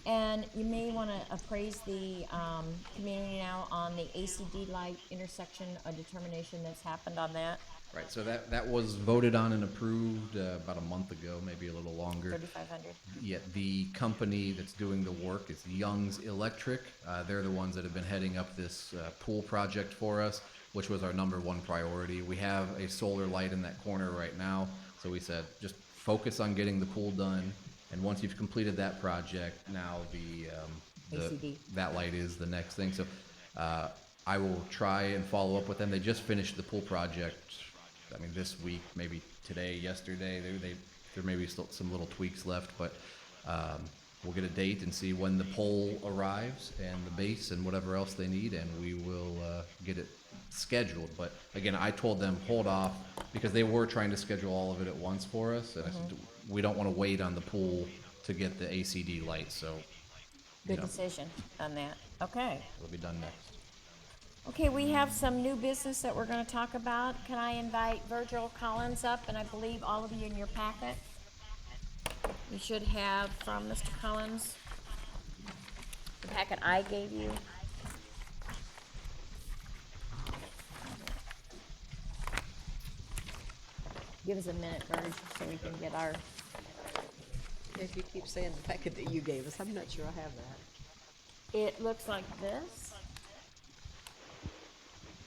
And you may want to appraise the community now on the ACD light intersection, a determination that's happened on that, Right, so that was voted on and approved about a month ago, maybe a little longer. 3,500. Yeah, the company that's doing the work is Young's Electric. They're the ones that have been heading up this pool project for us, which was our #1 priority. We have a solar light in that corner right now, so we said just focus on getting the pool done. And once you've completed that project, now ACD. that light is the next thing. So I will try and follow up with them. They just finished the pool project. I mean, this week, maybe today, yesterday. There may be still some little tweaks left, but we'll get a date and see when the pole arrives and the base and whatever else they need, and we will get it scheduled. But again, I told them hold off because they were trying to schedule all of it at once for us, and I said we don't want to wait on the pool to get the ACD light, so Good decision on that. Okay. it'll be done next. Okay, we have some new business that we're going to talk about. Can I invite Virgil Collins up, and I believe all of you in your packet? You should have from Mr. Collins the packet I gave you. Give us a minute, Virg, so we can get our, If you keep saying the packet that you gave us, I'm not sure I have that. it looks like this.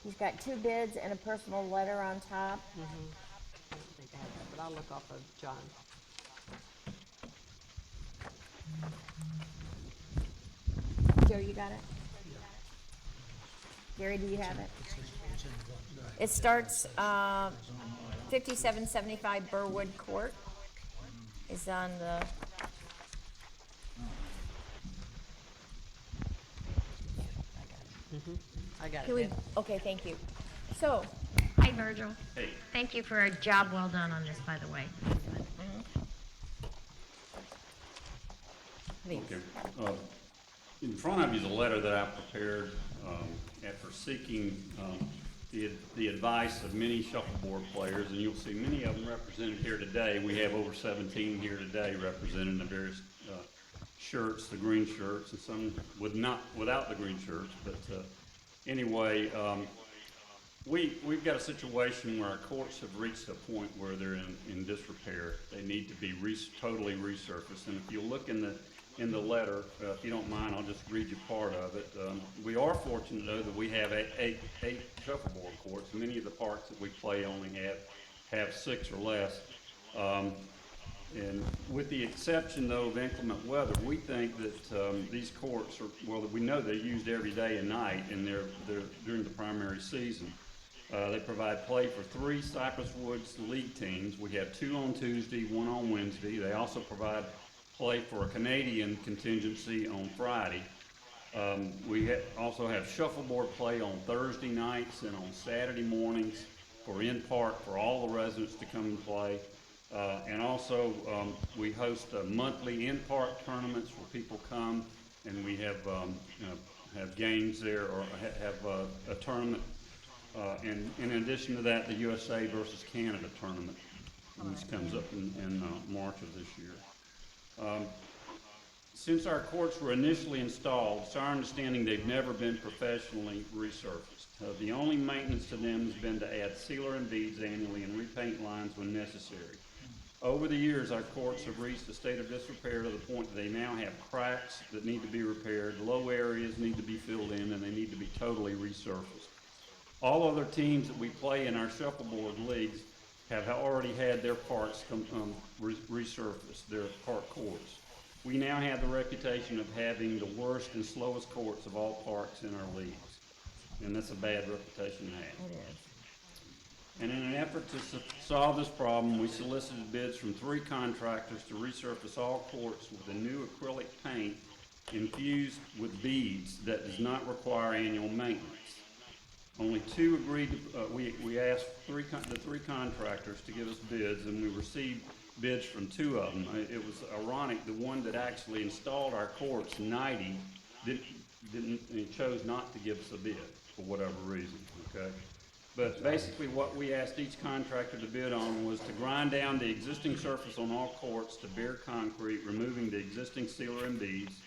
He's got 2 bids and a personal letter on top. I don't think I have that, but I'll look off of John. Joe, you got it? Gary, do you have it? It starts 5775 Burwood Court. Is on the, I got can it, we, Ben. okay, thank you. So, Hi, Virgil. Hey. Thank you for a job well done on this, by the way. please. Okay. In front of you is a letter that I prepared after seeking the advice of many shuffleboard players, and you'll see many of them represented here today. We have over 17 here today represented in the various shirts, the green shirts, and some without the green shirts. But anyway, we've got a situation where our courts have reached a point where they're in disrepair. They need to be totally resurfaced. And if you look in the letter, if you don't mind, I'll just read you part of it. We are fortunate, though, that we have eight shuffleboard courts. Many of the parks that we play only have 6 or less. And with the exception, though, of inclement weather, we think that these courts are, well, we know they're used every day and night, and they're during the primary season. They provide play for 3 Cypress Woods League teams. We have 2 on Tuesday, 1 on Wednesday. They also provide play for a Canadian contingency on Friday. We also have shuffleboard play on Thursday nights and on Saturday mornings for in-park for all the residents to come and play. And also we host monthly in-park tournaments where people come, and we have games there, or have a tournament And in addition to that, the USA versus Canada tournament, which comes up in March of this year. Since our courts were initially installed, it's our understanding they've never been professionally resurfaced. The only maintenance to them has been to add sealer and beads annually and repaint lines when necessary. Over the years, our courts have reached a state of disrepair to the point that they now have cracks that need to be repaired, low areas need to be filled in, and they need to be totally resurfaced. All other teams that we play in our shuffleboard leagues have already had their parks resurfaced, their park courts. We now have the reputation of having the worst and slowest courts of all parks in our leagues, and that's a bad reputation to have. It is. And in an effort to solve this problem, we solicited bids from 3 contractors to resurface all courts with a new acrylic paint infused with beads that does not require annual maintenance. Only 2 agreed to, we asked the 3 contractors to give us bids, and we received bids from 2 of them. It was ironic, the one that actually installed our courts, 90, chose not to give us a bid for whatever reason, okay? But basically what we asked each contractor to bid on was to grind down the existing surface on all courts to bare concrete, removing the existing sealer and beads,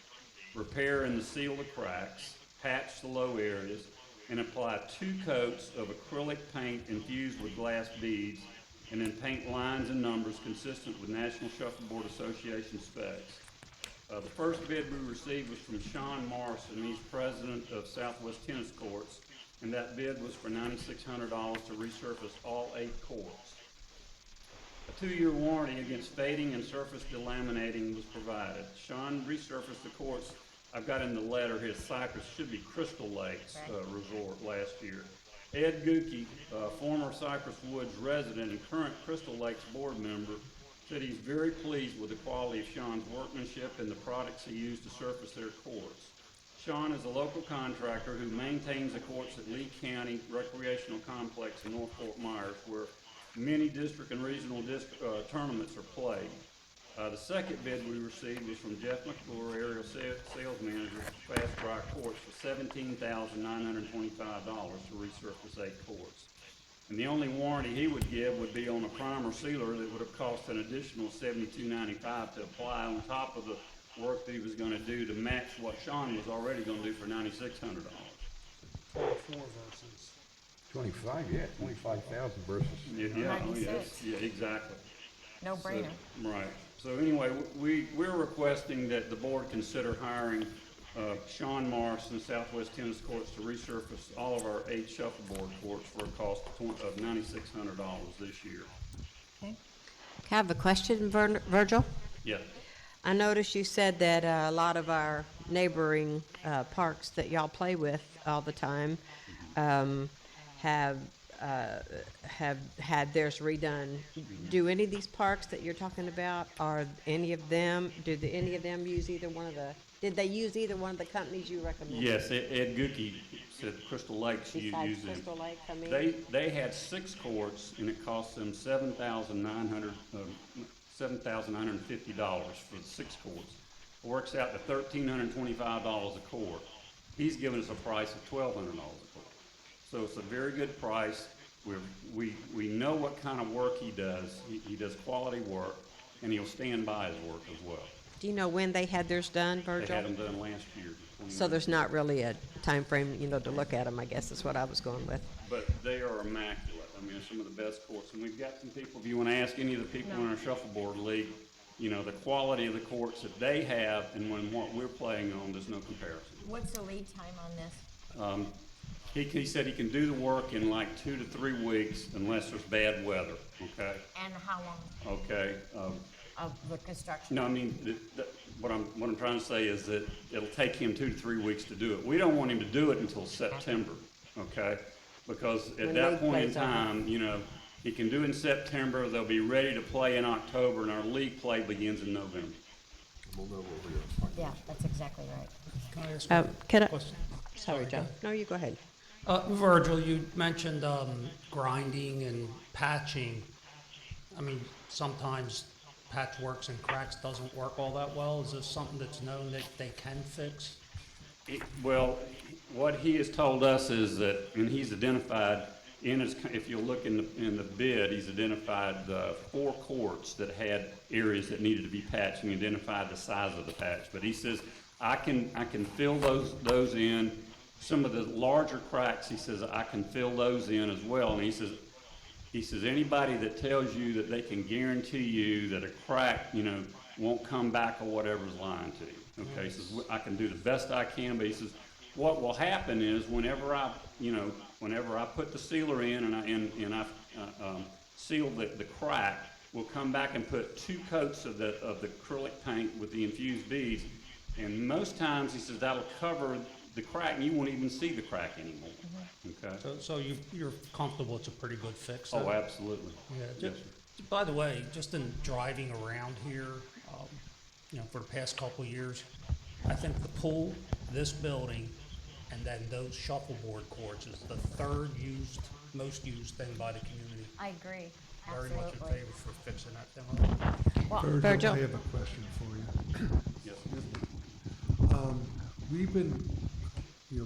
repair and seal the cracks, patch the low areas, and apply 2 coats of acrylic paint infused with glass beads, and then paint lines and numbers consistent with National Shuffleboard Association specs. The first bid we received was from Sean Morrison. He's president of Southwest Tennis Courts, and that bid was for $9,600 to resurface all 8 courts. A 2-year warranty against fading and surface delaminating was provided. Sean resurfaced the courts. I've got in the letter his Cypress, should be Crystal Lakes resort last year. Ed Gookie, former Cypress Woods resident and current Crystal Lakes board member, said he's very pleased with the quality of Sean's workmanship and the products he used to surface their courts. Sean is a local contractor who maintains the courts at Lee County Recreational Complex in North Fort Myers, where many district and regional tournaments are played. The second bid we received was from Jeff McClure, area sales manager for Fast Dry Courts, for $17,925 to resurface 8 courts. And the only warranty he would give would be on a primer sealer that would have cost an additional $72.95 to apply on top of the work that he was going to do to match what Sean was already going to do for $9,600. 4 versus. 25, yeah, 25,000 versus. Yeah, yeah, exactly. No brainer. So, right. So anyway, we're requesting that the board consider hiring Sean Morrison, Southwest Tennis Courts, to resurface all of our 8 shuffleboard courts for a cost of $9,600 this year. Okay. I have a question, Virgil. Yeah. I noticed you said that a lot of our neighboring parks that y'all play with all the time have had theirs redone. Do any of these parks that you're talking about, are any of them, any of them use either one of the, did they use either one of the companies you recommended? Yes, Ed Gookie said Crystal Lakes Besides used them. Crystal Lake, I mean? They had 6 courts, and it cost them $7,950 for the 6 courts. It works out to $1,325 a court. He's given us a price of $1,200 a court. So it's a very good price. We know what kind of work he does. He does quality work, and he'll stand by his work as well. Do you know when they had theirs done, Virgil? They had them done last year. So there's not really a time frame, to look at them, I guess is what I was going with. But they are immaculate. I mean, some of the best courts. And we've got some people, if you want to ask any of the people in our shuffleboard league, the quality of the courts that they have and what we're playing on, there's no comparison. What's the lead time on this? He said he can do the work in like 2 to 3 weeks unless there's bad weather, okay? And how long Okay. of the construction? No, I mean, what I'm trying to say is that it'll take him 2 to 3 weeks to do it. We don't want him to do it until September, okay? Because at When that league point in plays over. time, he can do it in September, they'll be ready to play in October, and our league play begins in November. Yeah, that's exactly right. Can I ask Can I, question? sorry, Joe. No, you go ahead. Virgil, you mentioned grinding and patching. I mean, sometimes patchworks and cracks doesn't work all that well. Is this something that's known that they can fix? Well, what he has told us is that, and he's identified in his, if you look in the bid, he's identified 4 courts that had areas that needed to be patched, and he identified the size of the patch. But he says, I can fill those in. Some of the larger cracks, he says, I can fill those in as well. And he says anybody that tells you that they can guarantee you that a crack, you know, won't come back or whatever is lying to you. Okay, he says, I can do the best I can, but he says, what will happen is whenever I put the sealer in and I seal the crack, we'll come back and put 2 coats of the acrylic paint with the infused beads. And most times, he says, that'll cover the crack and you won't even see the crack anymore. Okay? So you're comfortable it's a pretty good fix then? Oh, absolutely. Yeah, Yes, by the way, just in driving around here, you know, for the past couple of years, I think the pool, this building, and then those shuffleboard courts is the 3rd most used thing by the community. I agree, Very much in absolutely. favor for fixing that thing. Well, Virgil, I have a question for you. Yes. We've been,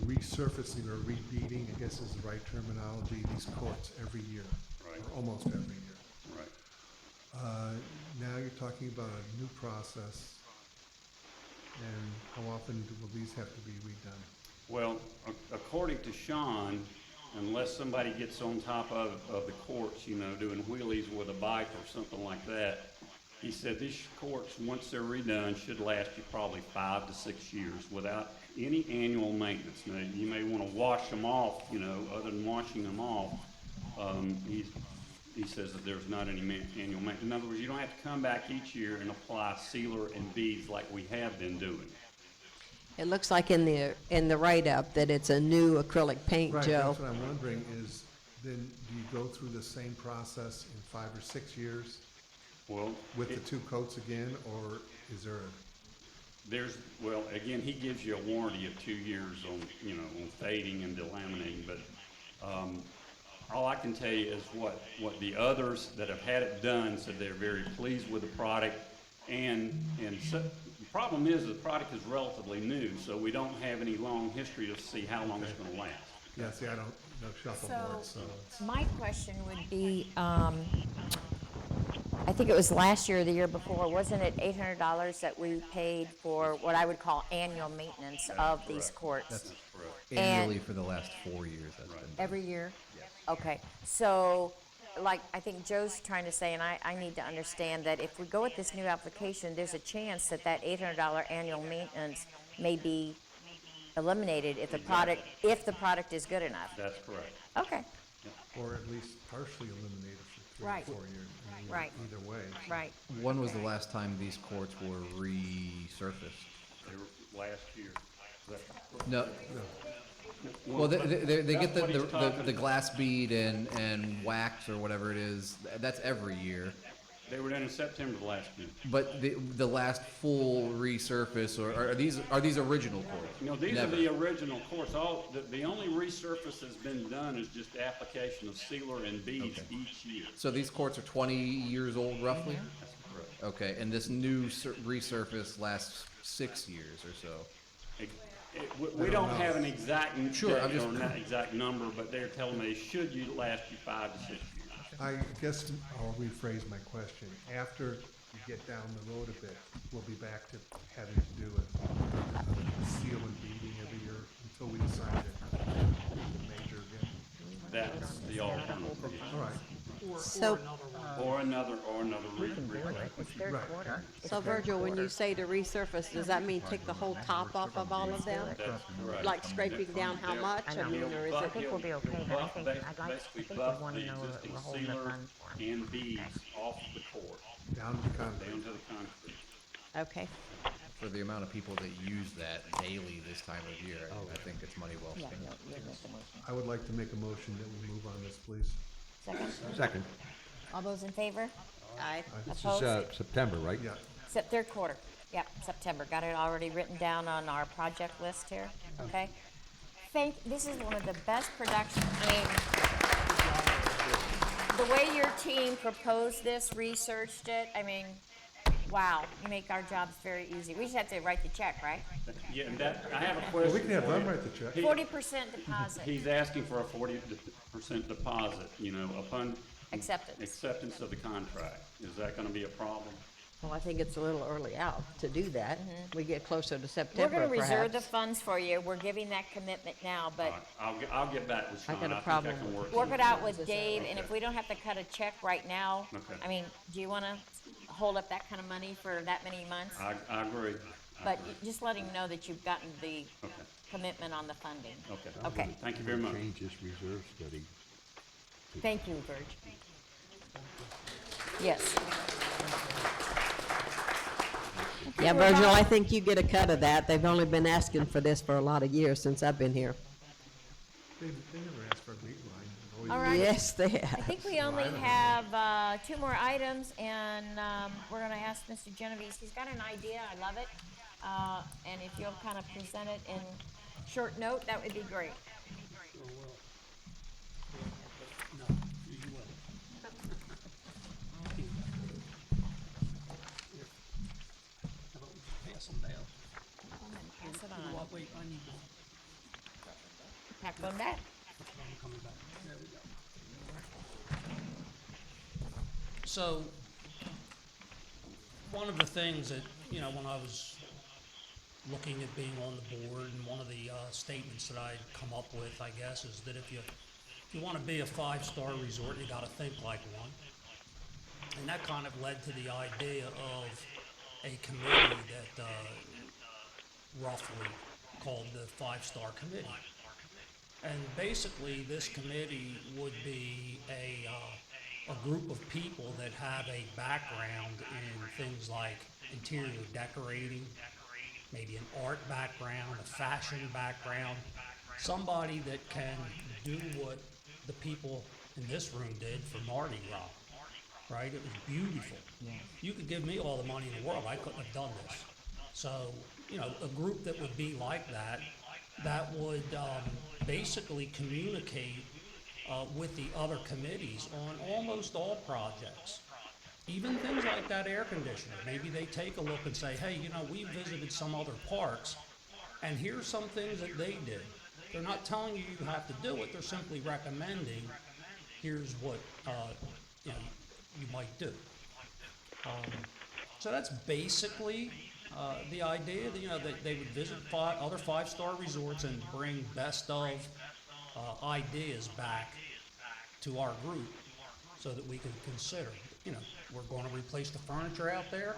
resurfacing or rebeading, I guess is the right terminology, these courts every year. Right. Or almost every year. Right. Now you're talking about a new process, and how often will these have to be redone? Well, according to Sean, unless somebody gets on top of the courts, you know, doing wheelies with a bike or something like that, he said these courts, once they're redone, should last you probably 5 to 6 years without any annual maintenance. Now, you may want to wash them off, you know, other than washing them off. He says that there's not any annual maintenance. In other words, you don't have to come back each year and apply sealer and beads like we have been doing. It looks like in the write-up that it's a new acrylic paint, Right, Joe. that's what I'm wondering is, then do you go through the same process in 5 or 6 years Well, with the 2 coats again, or is there well, again, he gives you a warranty of 2 years on, you know, on fading and delaminating, but, all I can tell you is what the others that have had it done said they're very pleased with the product, and so, the problem is the product is relatively new, so we don't have any long history to see how long it's gonna last. Yeah, see, I don't know shuffleboard, so it's. My question would be, I think it was last year or the year before, wasn't it $800 that we paid for what I would call annual maintenance of these courts? That's And- annually for the last 4 years. That's been done. Every year? Okay, so, like, I think Joe's trying to say, and I need to understand that if we go with this new application, there's a chance that $800 annual maintenance may be eliminated if the product is good enough. That's correct. Okay, Or at least partially eliminated for 3 or Right. 4 years. I mean, Right. Either way. right. When was the last time these courts were resurfaced? They were last year. No. Well, they get That's what he's talking the about. glass bead and wax or whatever it is. That's every year. They were done in September of last year. But the last full resurface, or are these original courts? No, these Never. are the original courts. The only resurface that's been done is just the application of sealer and beads Okay. each year. So these courts are 20 years old roughly? That's correct. Okay, and this new resurface lasts 6 years or so. We don't have an exact, Sure, I'm just- or not exact number, but they're telling me it should last you 5 to 6 years. I guess I'll rephrase my question. After you get down the road a bit, we'll be back to having to do a seal and beading every year until we decide to major again. That's the alternative. yes. All right. So, Or another re. It's third Right. quarter. so Virgil, when you say to resurface, does that mean take the whole top off of all of them? That's correct. Like scraping down how much? I mean, or is But it? think we'll be okay, he'll but I buff- think- bas- I'd like- I basically think we buff wanna the know that existing we're holding the sealer funds for 'em. and beads off the court, Down to concrete. down to the concrete. Okay. For the amount of people that use that daily this time of year, I think it's money well spent. I would like to make a motion that we move on this, please. Second, Second. all those in favor? Aye. This is Opposed? September, right? Yeah. Third quarter, yep, September, got it already written down on our project list here, okay? This is one of the best production, the way your team proposed this, researched it, I mean, Wow, you make our jobs very easy. We just have to write the check, right? Yeah, and that, I have a Well, question. we can have for them you. write the check. 40% deposit. He's asking for a 40% deposit, you know, upon Acceptance. acceptance of the contract. Is that gonna be a problem? Well, I think it's a little early out to do that. We get closer to We're September, gonna reserve the perhaps. funds for you. We're giving that commitment now, but I'll get back with I Sean. got a I think problem I can with work. work it out with Okay. Dave, and if we don't have to cut a check right now, Okay. I mean, do you wanna hold up that kind of money for that many months? I agree. But just let him know that you've gotten the Okay. commitment on the funding. Okay. Okay. Thank you very much. Change this reserve study. Thank you, Virg. Yes. Yeah, Virgil, I think you get a cut of that. They've only been asking for this for a lot of years since I've been here. They never asked for a meat line. They've always- All right. Yes, they I have. think we only have 2 more items, and we're gonna ask Mr. Genovese. He's got an idea, I love it. And if you'll kind of present it in short note, that would be great. No, you will. How about we just pass them down? Pass it You know on. what, wait, I need one. Pack one back. I'm coming back. There we go. So, one of the things that, you know, when I was looking at being on the board, and one of the statements that I'd come up with, I guess, is that if you want to be a 5-star resort, you got to think like one. And that kind of led to the idea of a committee that roughly called the 5-star committee. And basically, this committee would be a group of people that have a background in things like interior decorating, maybe an art background, a fashion background, somebody that can do what the people in this room did for Mardi Gras, right? It was beautiful. You could give me all the money in the world, I couldn't have done this. So, you know, a group that would be like that, that would basically communicate with the other committees on almost all projects. Even things like that air conditioner, maybe they take a look and say, hey, you know, we visited some other parks, and here's some things that they did. They're not telling you you have to do it, they're simply recommending, here's what, you know, you might do. So that's basically the idea, that, you know, that they would visit other 5-star resorts and bring best of ideas back to our group so that we can consider, you know, we're going to replace the furniture out there,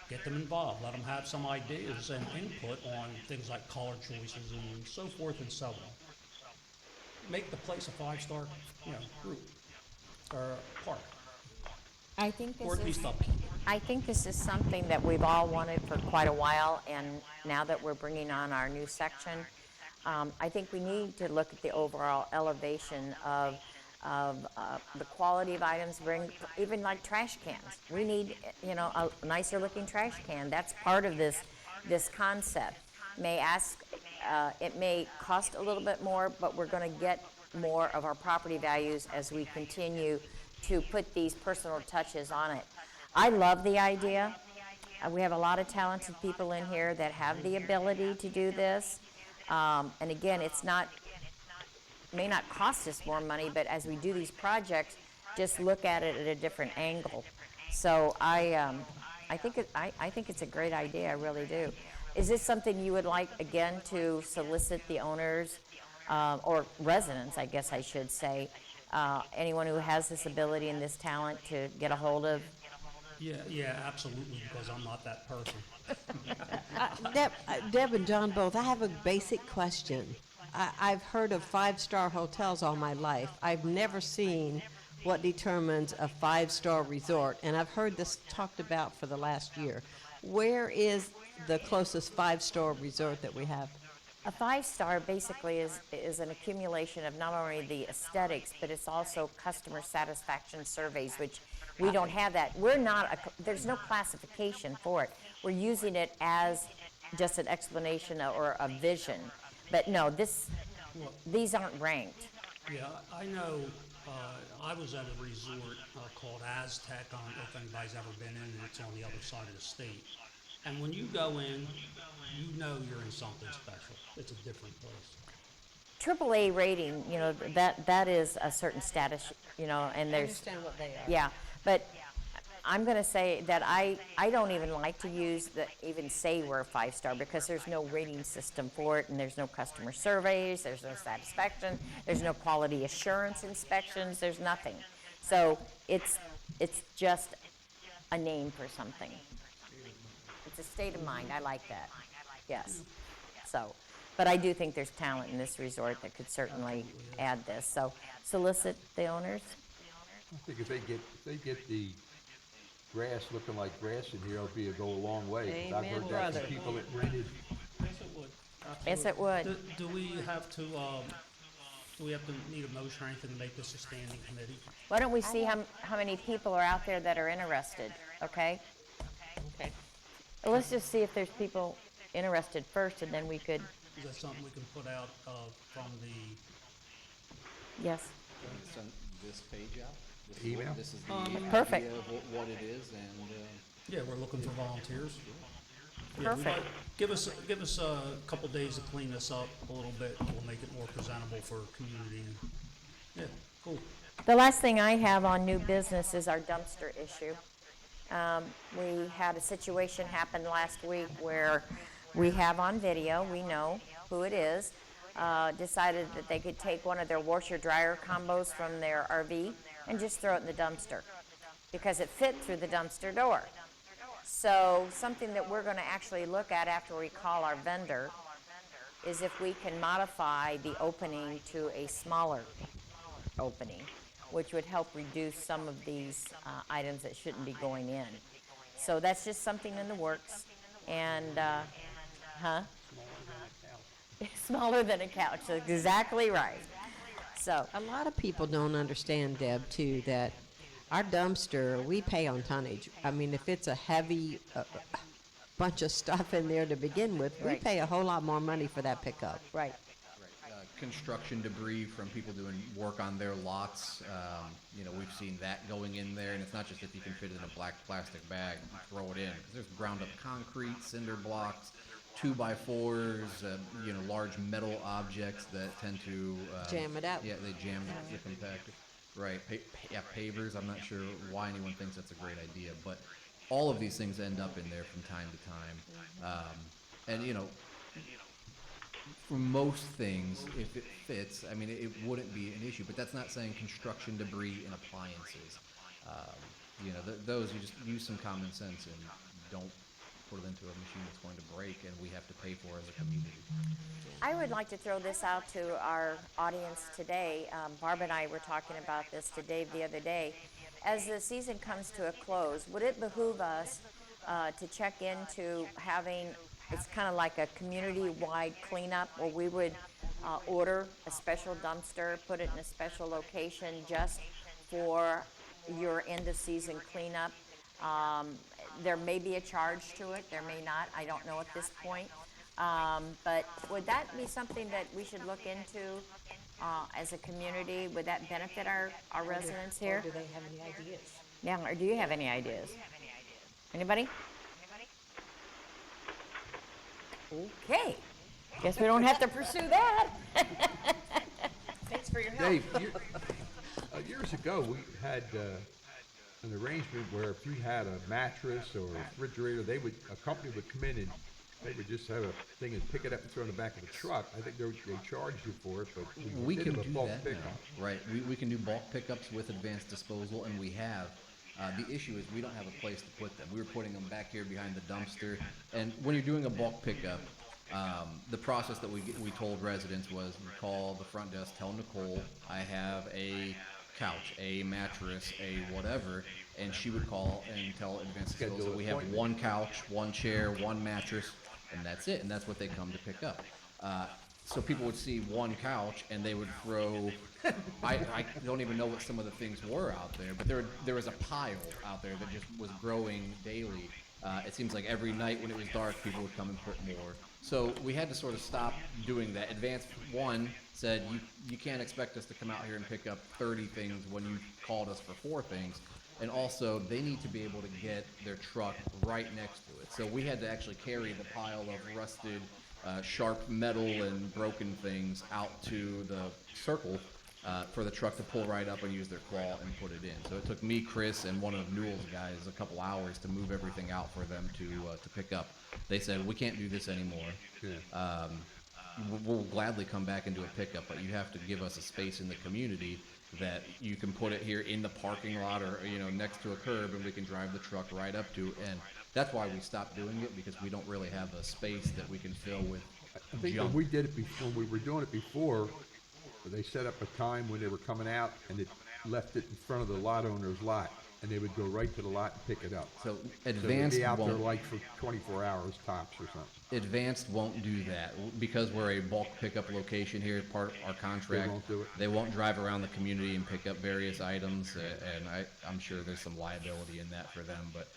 get them involved, let them have some ideas and input on things like color choices and so forth and so on. Make the place a 5-star, you know, group or park, I think or this at is, least upkeep. I think this is something that we've all wanted for quite a while, and now that we're bringing on our new section, I think we need to look at the overall elevation of the quality of items, even like trash cans. We need, you know, a nicer looking trash can. That's part of this concept. It may cost a little bit more, but we're going to get more of our property values as we continue to put these personal touches on it. I love the idea. We have a lot of talented people in here that have the ability to do this. And again, may not cost us more money, but as we do these projects, just look at it at a different angle. So I think it's a great idea. I really do. Is this something you would like again to solicit the owners or residents, I guess I should say, anyone who has this ability and this talent to get a hold of? Yeah, absolutely, because I'm not that person. Deb and John both, I have a basic question. I've heard of 5-star hotels all my life. I've never seen what determines a 5-star resort, and I've heard this talked about for the last year. Where is the closest 5-star resort that we have? A 5-star basically is an accumulation of not only the aesthetics, but it's also customer satisfaction surveys, which we don't have that. There's no classification for it. We're using it as just an explanation or a vision. But no, these aren't ranked. Yeah, I know I was at a resort called Aztec, I don't know if anybody's ever been in, and it's on the other side of the state. And when you go in, you know you're in something special. It's a different place. AAA rating, you know, that is a certain status, you know, and I there's. understand what they are. Yeah, but I'm gonna say that I don't even like to even say we're a 5-star because there's no rating system for it, and there's no customer surveys, there's no satisfaction, there's no quality assurance inspections, there's nothing. So it's just a name for something. It's a state of mind, I like that, yes. So, but I do think there's talent in this resort that could certainly add this. So solicit the owners. I think if they get the grass looking like grass in here, it'll go a long way. 'Cause I've Amen, heard that from brother. people that rented. Yes, it would. Yes, it would. Do we have to, need a motion or anything to make this a standing committee? Why don't we see how many people are out there that are interested, okay? Okay. Well, let's just see if there's people interested first, and then we could, Is that something we can put out from the, yes. Send this page out. This is Email? what- This is the Perfect. idea of what it is, and yeah, we're looking for volunteers. Yeah, we Perfect. might- Give us a couple days to clean this up a little bit. We'll make it more presentable for community. Yeah, cool. The last thing I have on new business is our dumpster issue. We had a situation happen last week where we have on video, we know who it is, decided that they could take one of their washer-dryer combos from their RV and just throw it in the dumpster because it fit through the dumpster door. So something that we're going to actually look at after we call our vendor is if we can modify the opening to a smaller opening, which would help reduce some of these items that shouldn't be going in. So that's just something in the works. And, Smaller than a couch, that's exactly right. So, A lot of people don't understand, Deb, too, that our dumpster, we pay on tonnage. I mean, if it's a heavy bunch of stuff in there to begin with, we Right. pay a whole lot more money for that pickup. right. construction debris from people doing work on their lots. You know, we've seen that going in there, and it's not just if you can fit it in a black plastic bag, you throw it in. 'Cause there's ground up concrete, cinder blocks, 2x4s, you know, large metal objects that tend to Jam it out. Yeah, they jam the compactor. Right. Pavers. I'm not sure why anyone thinks that's a great idea, but all of these things end up in there from time to time. And you know, for most things, if it fits, I mean, it wouldn't be an issue. But that's not saying construction debris and appliances. You know, those, you just use some common sense and don't put it into a machine that's going to break and we have to pay for as a community. I would like to throw this out to our audience today. Barb and I were talking about this to Dave the other day. As the season comes to a close, would it behoove us to check into having, it's kind of like a community-wide cleanup where we would order a special dumpster, put it in a special location just for your end-of-season cleanup? There may be a charge to it, there may not, I don't know at this point. But would that be something that we should look into as a community? Would that benefit our residents here? Or do they have any ideas? Yeah, or do you have any ideas? Anybody? Okay, guess we don't have to pursue that. Thanks for your help. Dave, years ago, we had an arrangement where if you had a mattress or a refrigerator, a company would come in and they would just have a thing and pick it up and throw it in the back of the truck. I think they charged you for it, but We can did a do bulk that pickup. now. Right, we can do bulk pickups with advanced disposal, and we have. The issue is we don't have a place to put them. We were putting them back here behind the dumpster, and when you're doing a bulk pickup, the process that we told residents was we call the front desk, tell Nicole I have a couch, a mattress, a whatever, and she would call and tell advanced Schedule disposal we have appointment. one couch, one chair, one mattress, and that's it, and that's what they come to pick up. So people would see one couch and they would throw, I don't even know what some of the things were out there, but there was a pile out there that just was growing daily. It seems like every night when it was dark, people would come and put more. So we had to sort of stop doing that. Advance one said, you can't expect us to come out here and pick up 30 things when you called us for 4 things. And also, they need to be able to get their truck right next to it. So we had to actually carry the pile of rusted, sharp metal and broken things out to the circle for the truck to pull right up and use their claw and put it in. So it took me, Chris, and one of Newell's guys a couple hours to move everything out for them to pick up. They said, we can't do this anymore. We'll gladly come back and do a pickup, but you have to give us a space in the community that you can put it here in the parking lot or, next to a curb, and we can drive the truck right up to. And that's why we stopped doing it, because we don't really have a space that we can fill with I think junk. when we did it before, when we were doing it before, they set up a time when they were coming out and it left it in front of the lot owner's lot, and they would go right to the lot and pick it up. So they'd Advanced be out there won't. like for 24 hours tops or something. Advanced won't do that because we're a bulk pickup location here, part of our contract. They won't do it? They won't drive around the community and pick up various items, and I'm sure there's some liability in that for them, but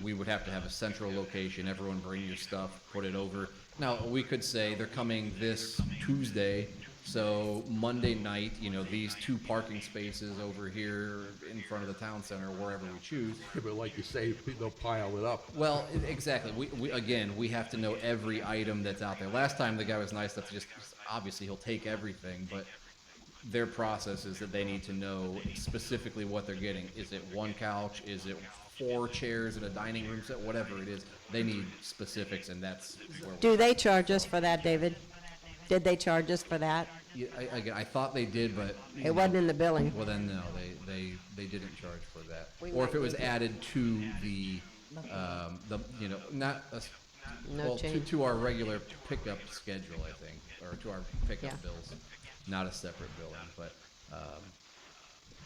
we would have to have a central location, everyone bring your stuff, put it over. Now, we could say they're coming this Tuesday, so Monday night, these 2 parking spaces over here in front of the town center, wherever we choose. Yeah, but like you say, they'll pile it up. Well, exactly. We have to know every item that's out there. Last time the guy was nice enough to just obviously he'll take everything, but their process is that they need to know specifically what they're getting. Is it 1 couch? Is it 4 chairs in a dining room set? Whatever it is, they need specifics, and that's where Do they charge us for that, David? Did they charge us for that? I thought they did, but It wasn't in the billing. well, then no, they didn't charge for that. We Or if might it was need to- added to the not a, No well, change. to our regular pickup schedule, I think, or to our pickup Yeah. bills, not a separate billing, but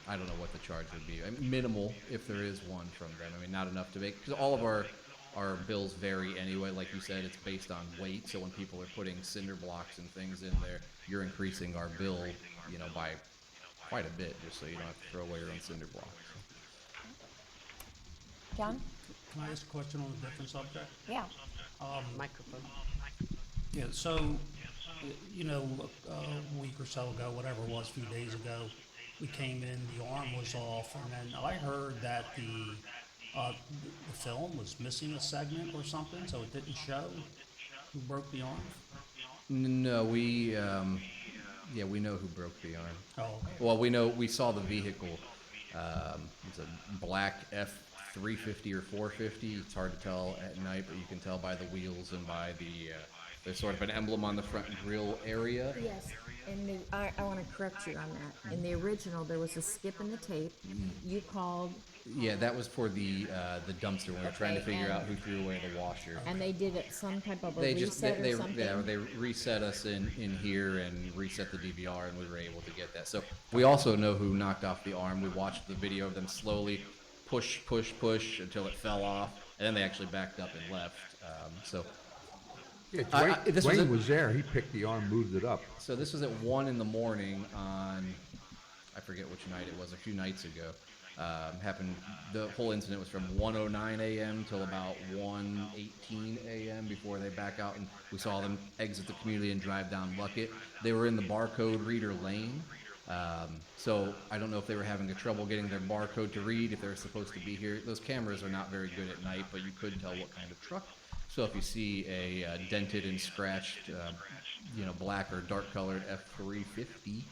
I don't know what the charge would be. Minimal if there is one from them. I mean, not enough to make, because all of our bills vary anyway. Like you said, it's based on weight, so when people are putting cinder blocks and things in there, you're increasing our bill, by quite a bit, just so you don't have to throw away your own cinder blocks. John? Can I ask a question on a different subject? Yeah. Microphone. Yeah, so, a week or so ago, whatever it was, a few days ago, we came in, the arm was off, and then I heard that the film was missing a segment or something, so it didn't show who broke the arm. No, we know who broke the arm. Oh, okay. Well, we saw the vehicle. It's a black F-350 or 450. It's hard to tell at night, but you can tell by the wheels and by there's sort of an emblem on the front grille area. Yes, and I want to correct you on that. In the original, there was a skip in the tape. You called, Yeah, that was for the dumpster when we were trying to Okay, figure and- out who threw away the washer. and they did it some type of a They just reset they or something? yeah, they reset us in here and reset the DVR, and we were able to get that. So we also know who knocked off the arm. We watched the video of them slowly push until it fell off, and then they actually backed up and left. So Yeah, this was Dwayne a- was there. He picked the arm, moved it up. So this was at 1 in the morning on, I forget which night it was, a few nights ago. Happened, the whole incident was from 1:09 a.m. till about 1:18 a.m. before they back out, and we saw them exit the community and drive down Luckett. They were in the barcode reader lane. So I don't know if they were having trouble getting their barcode to read, if they were supposed to be here. Those cameras are not very good at night, but you could tell what kind of truck. So if you see a dented and scratched, black or dark colored F-350,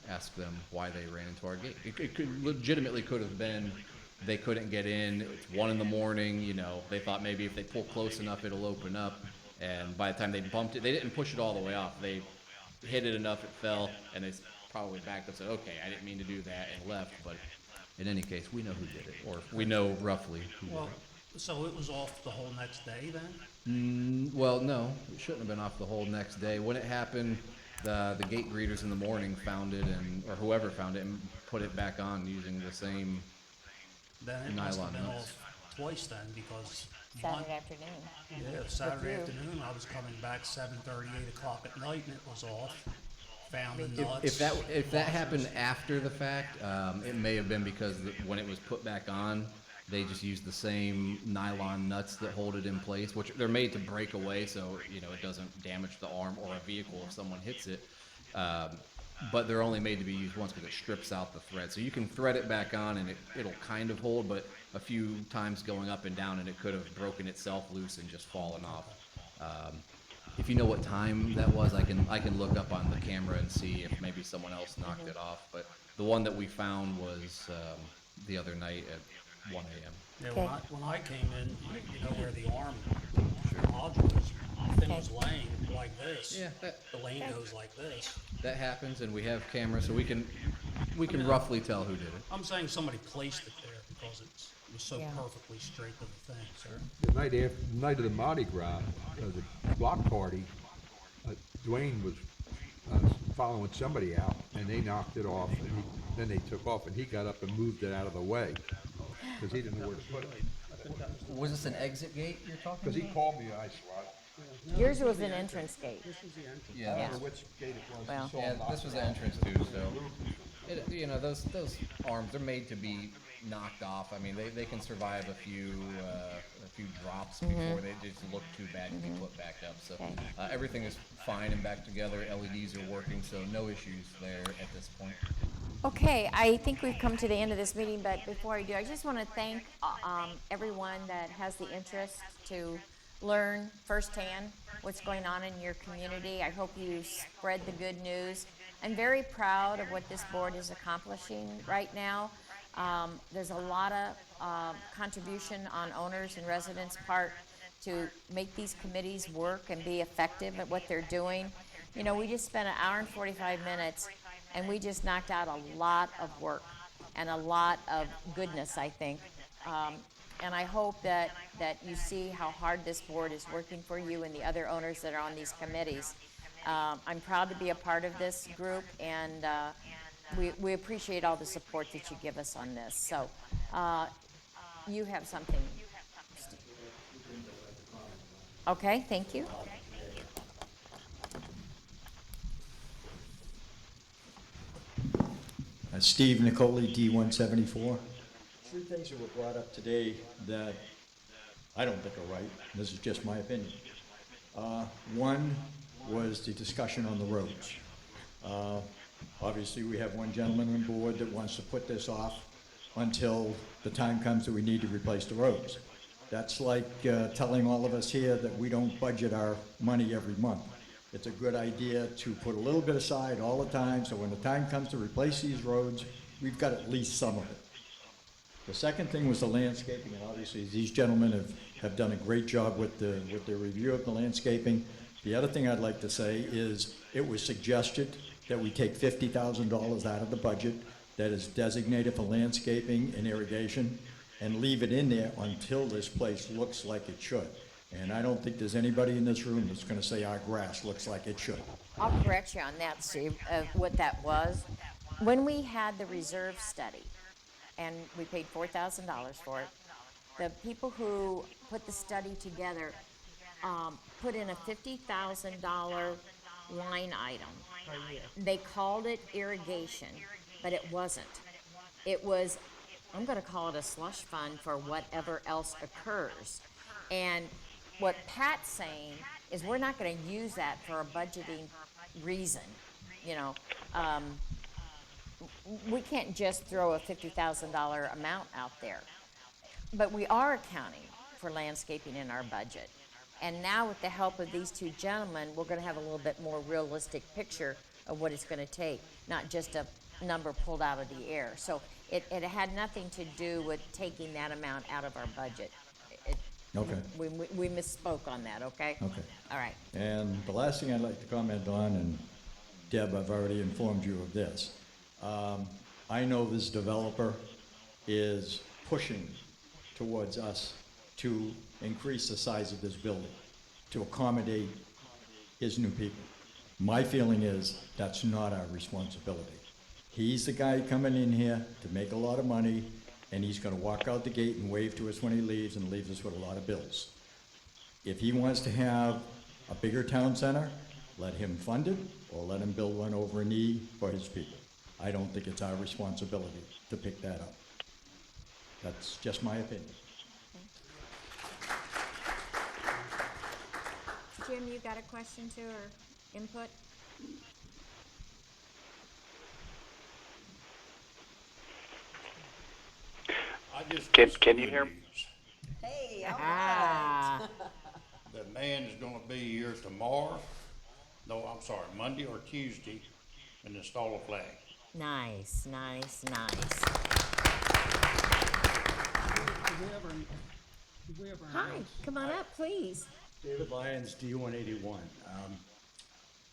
ask them why they ran into our gate. It could have been they couldn't get in. It's 1 in the morning. They thought maybe if they pull close enough, it'll open up. And by the time they bumped it, they didn't push it all the way off. They hit it enough, it fell, and they probably backed up and said, okay, I didn't mean to do that, and left. But in any case, we know who did it, or we know roughly who Well, did it. so it was off the whole next day then? Well, no, it shouldn't have been off the whole next day. When it happened, the gate greeters in the morning found it, or whoever found it, and put it back on using the same Then it must have nylon been nuts. off twice then, because Saturday afternoon. yeah, Saturday afternoon, I was coming back 7:30, 8 o'clock at night, and it was off. Found the nuts. If that happened after the fact, it may have been because when it was put back on, They just use the same nylon nuts that hold it in place, which they're made to break away so, you know, it doesn't damage the arm or a vehicle if someone hits it. But they're only made to be used once because it strips out the thread. So you can thread it back on and it'll kind of hold, but a few times going up and down and it could have broken itself loose and just fallen off. If you know what time that was, I can look up on the camera and see if maybe someone else knocked it off. But the one that we found was the other night at 1 a.m. Yeah, when I came in, you know where the arm module is, the thing was laying like this. Yeah, The lane goes like this. that happens, and we have cameras, so we can roughly tell who did it. I'm saying somebody placed it there because it was so Yeah. perfectly straight to the thing, sir. The night of the Mardi Gras, the block party, Dwayne was following somebody out, and they knocked it off, and then they took off, and he got up and moved it out of the way, because he didn't know where to put it. Was this an exit gate you're talking Because he called me, I swat. Yours was an entrance gate. Yeah, I don't know which gate it was. Well. He saw Yeah, it knocked this was it the off. entrance too, so, you know, those arms, they're made to be knocked off. I mean, they can survive a few drops before they just look too bad and be put back up. So, Okay. everything is fine and back together. LEDs are working, so no issues there at this point. Okay, I think we've come to the end of this meeting, but before I do, I just want to thank everyone that has the interest to learn firsthand what's going on in your community. I hope you spread the good news. I'm very proud of what this board is accomplishing right now. There's a lot of contribution on owners and residents' part to make these committees work and be effective at what they're doing. You know, we just spent 1 hour and 45 minutes, and we just knocked out a lot of work and a lot of goodness, I think. And I hope that you see how hard this board is working for you and the other owners that are on these committees. I'm proud to be a part of this group, and we appreciate all the support that you give us on this. So you have something. Okay, thank you. Steve Nicoli, D174. Three things that were brought up today that I don't think are right. This is just my opinion. One was the discussion on the roads. Obviously, we have one gentleman on board that wants to put this off until the time comes that we need to replace the roads. That's like telling all of us here that we don't budget our money every month. It's a good idea to put a little bit aside all the time, so when the time comes to replace these roads, we've got at least some of it. The second thing was the landscaping, and obviously these gentlemen have done a great job with their review of the landscaping. The other thing I'd like to say is it was suggested that we take $50,000 out of the budget that is designated for landscaping and irrigation and leave it in there until this place looks like it should. And I don't think there's anybody in this room that's gonna say our grass looks like it should. I'll correct you on that, Steve, of what that was. When we had the reserve study, and we paid $4,000 for it, the people who put the study together put in a $50,000 line item. They called it irrigation, but it wasn't. It was, I'm gonna call it a slush fund for whatever else occurs. And what Pat's saying is we're not gonna use that for a budgeting reason, you know. We can't just throw a $50,000 amount out there. But we are accounting for landscaping in our budget. And now with the help of these two gentlemen, we're gonna have a little bit more realistic picture of what it's gonna take, not just a number pulled out of the air. So it had nothing to do with taking that amount out of our budget. Okay. We misspoke on that, okay? Okay. All right. And the last thing I'd like to comment on, and Deb, I've already informed you of this. I know this developer is pushing towards us to increase the size of this building to accommodate his new people. My feeling is that's not our responsibility. He's the guy coming in here to make a lot of money, and he's gonna walk out the gate and wave to us when he leaves and leaves us with a lot of bills. If he wants to have a bigger town center, let him fund it, or let him build one over in E for his people. I don't think it's our responsibility to pick that up. That's just my opinion. Jim, you got a question too, or input? I just. Can you hear me? Hey, Ah. The man's gonna be here tomorrow, no, I'm sorry, Monday or Tuesday, and install a flag. Nice, nice, nice. Hi, come on up, please. David Lyons, D181.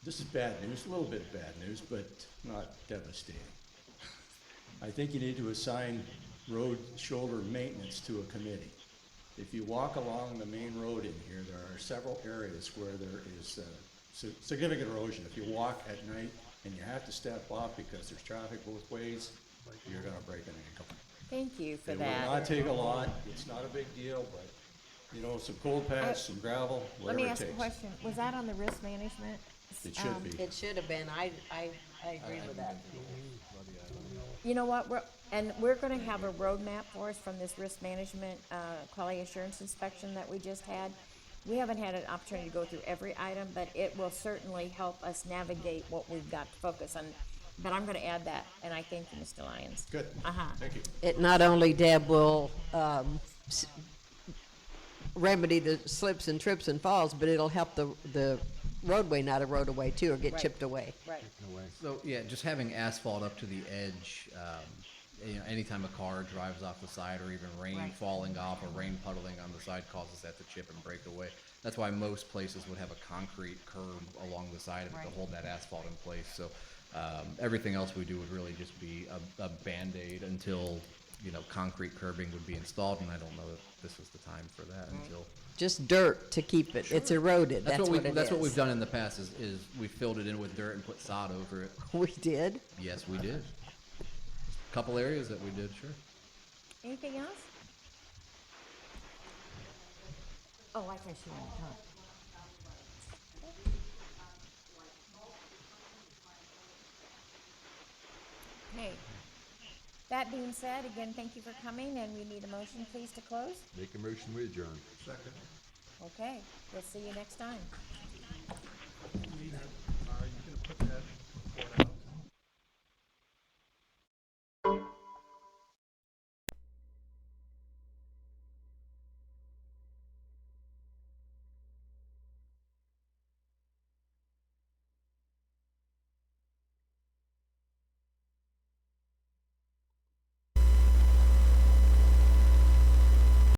This is bad news, a little bit of bad news, but not devastating. I think you need to assign road shoulder maintenance to a committee. If you walk along the main road in here, there are several areas where there is significant erosion. If you walk at night and you have to step off because there's traffic both ways, you're gonna break an ankle. Thank you for It will that. not take a lot, it's not a big deal, but, you know, some cold patch, some gravel, Let me whatever it ask a takes. question. Was that on the risk management? It should be. It should have been, I agree with that. You know what, we're gonna have a roadmap for us from this risk management, quality assurance inspection that we just had. We haven't had an opportunity to go through every item, but it will certainly help us navigate what we've got to focus on. But I'm gonna add that, and I thank you, Mr. Lyons. Good, thank you. It not only, Deb, will remedy the slips and trips and falls, but it'll help the roadway not erode away too, or get Right. chipped away. Right. So, yeah, just having asphalt up to the edge, you know, anytime a car drives off the side or even rain Right. falling off or rain puddling on the side causes that to chip and break away. That's why most places would have a concrete curb along the side of it Right. to hold that asphalt in place. So, everything else we do would really just be a Band-Aid until, you know, concrete curbing would be installed, and I don't know if this was the time for that until. Just dirt to keep it, it's eroded, that's what it is. That's what we've done in the past is we filled it in with dirt and put sod over it. We did? Yes, we did. Couple areas that we did, sure. Anything else? Oh, I thought you wanted to talk. Okay. That being said, again, thank you for coming, and we need a motion, please, to close. Make a motion, we adjourn. Second. Okay, we'll see you next time. You gonna put that before that?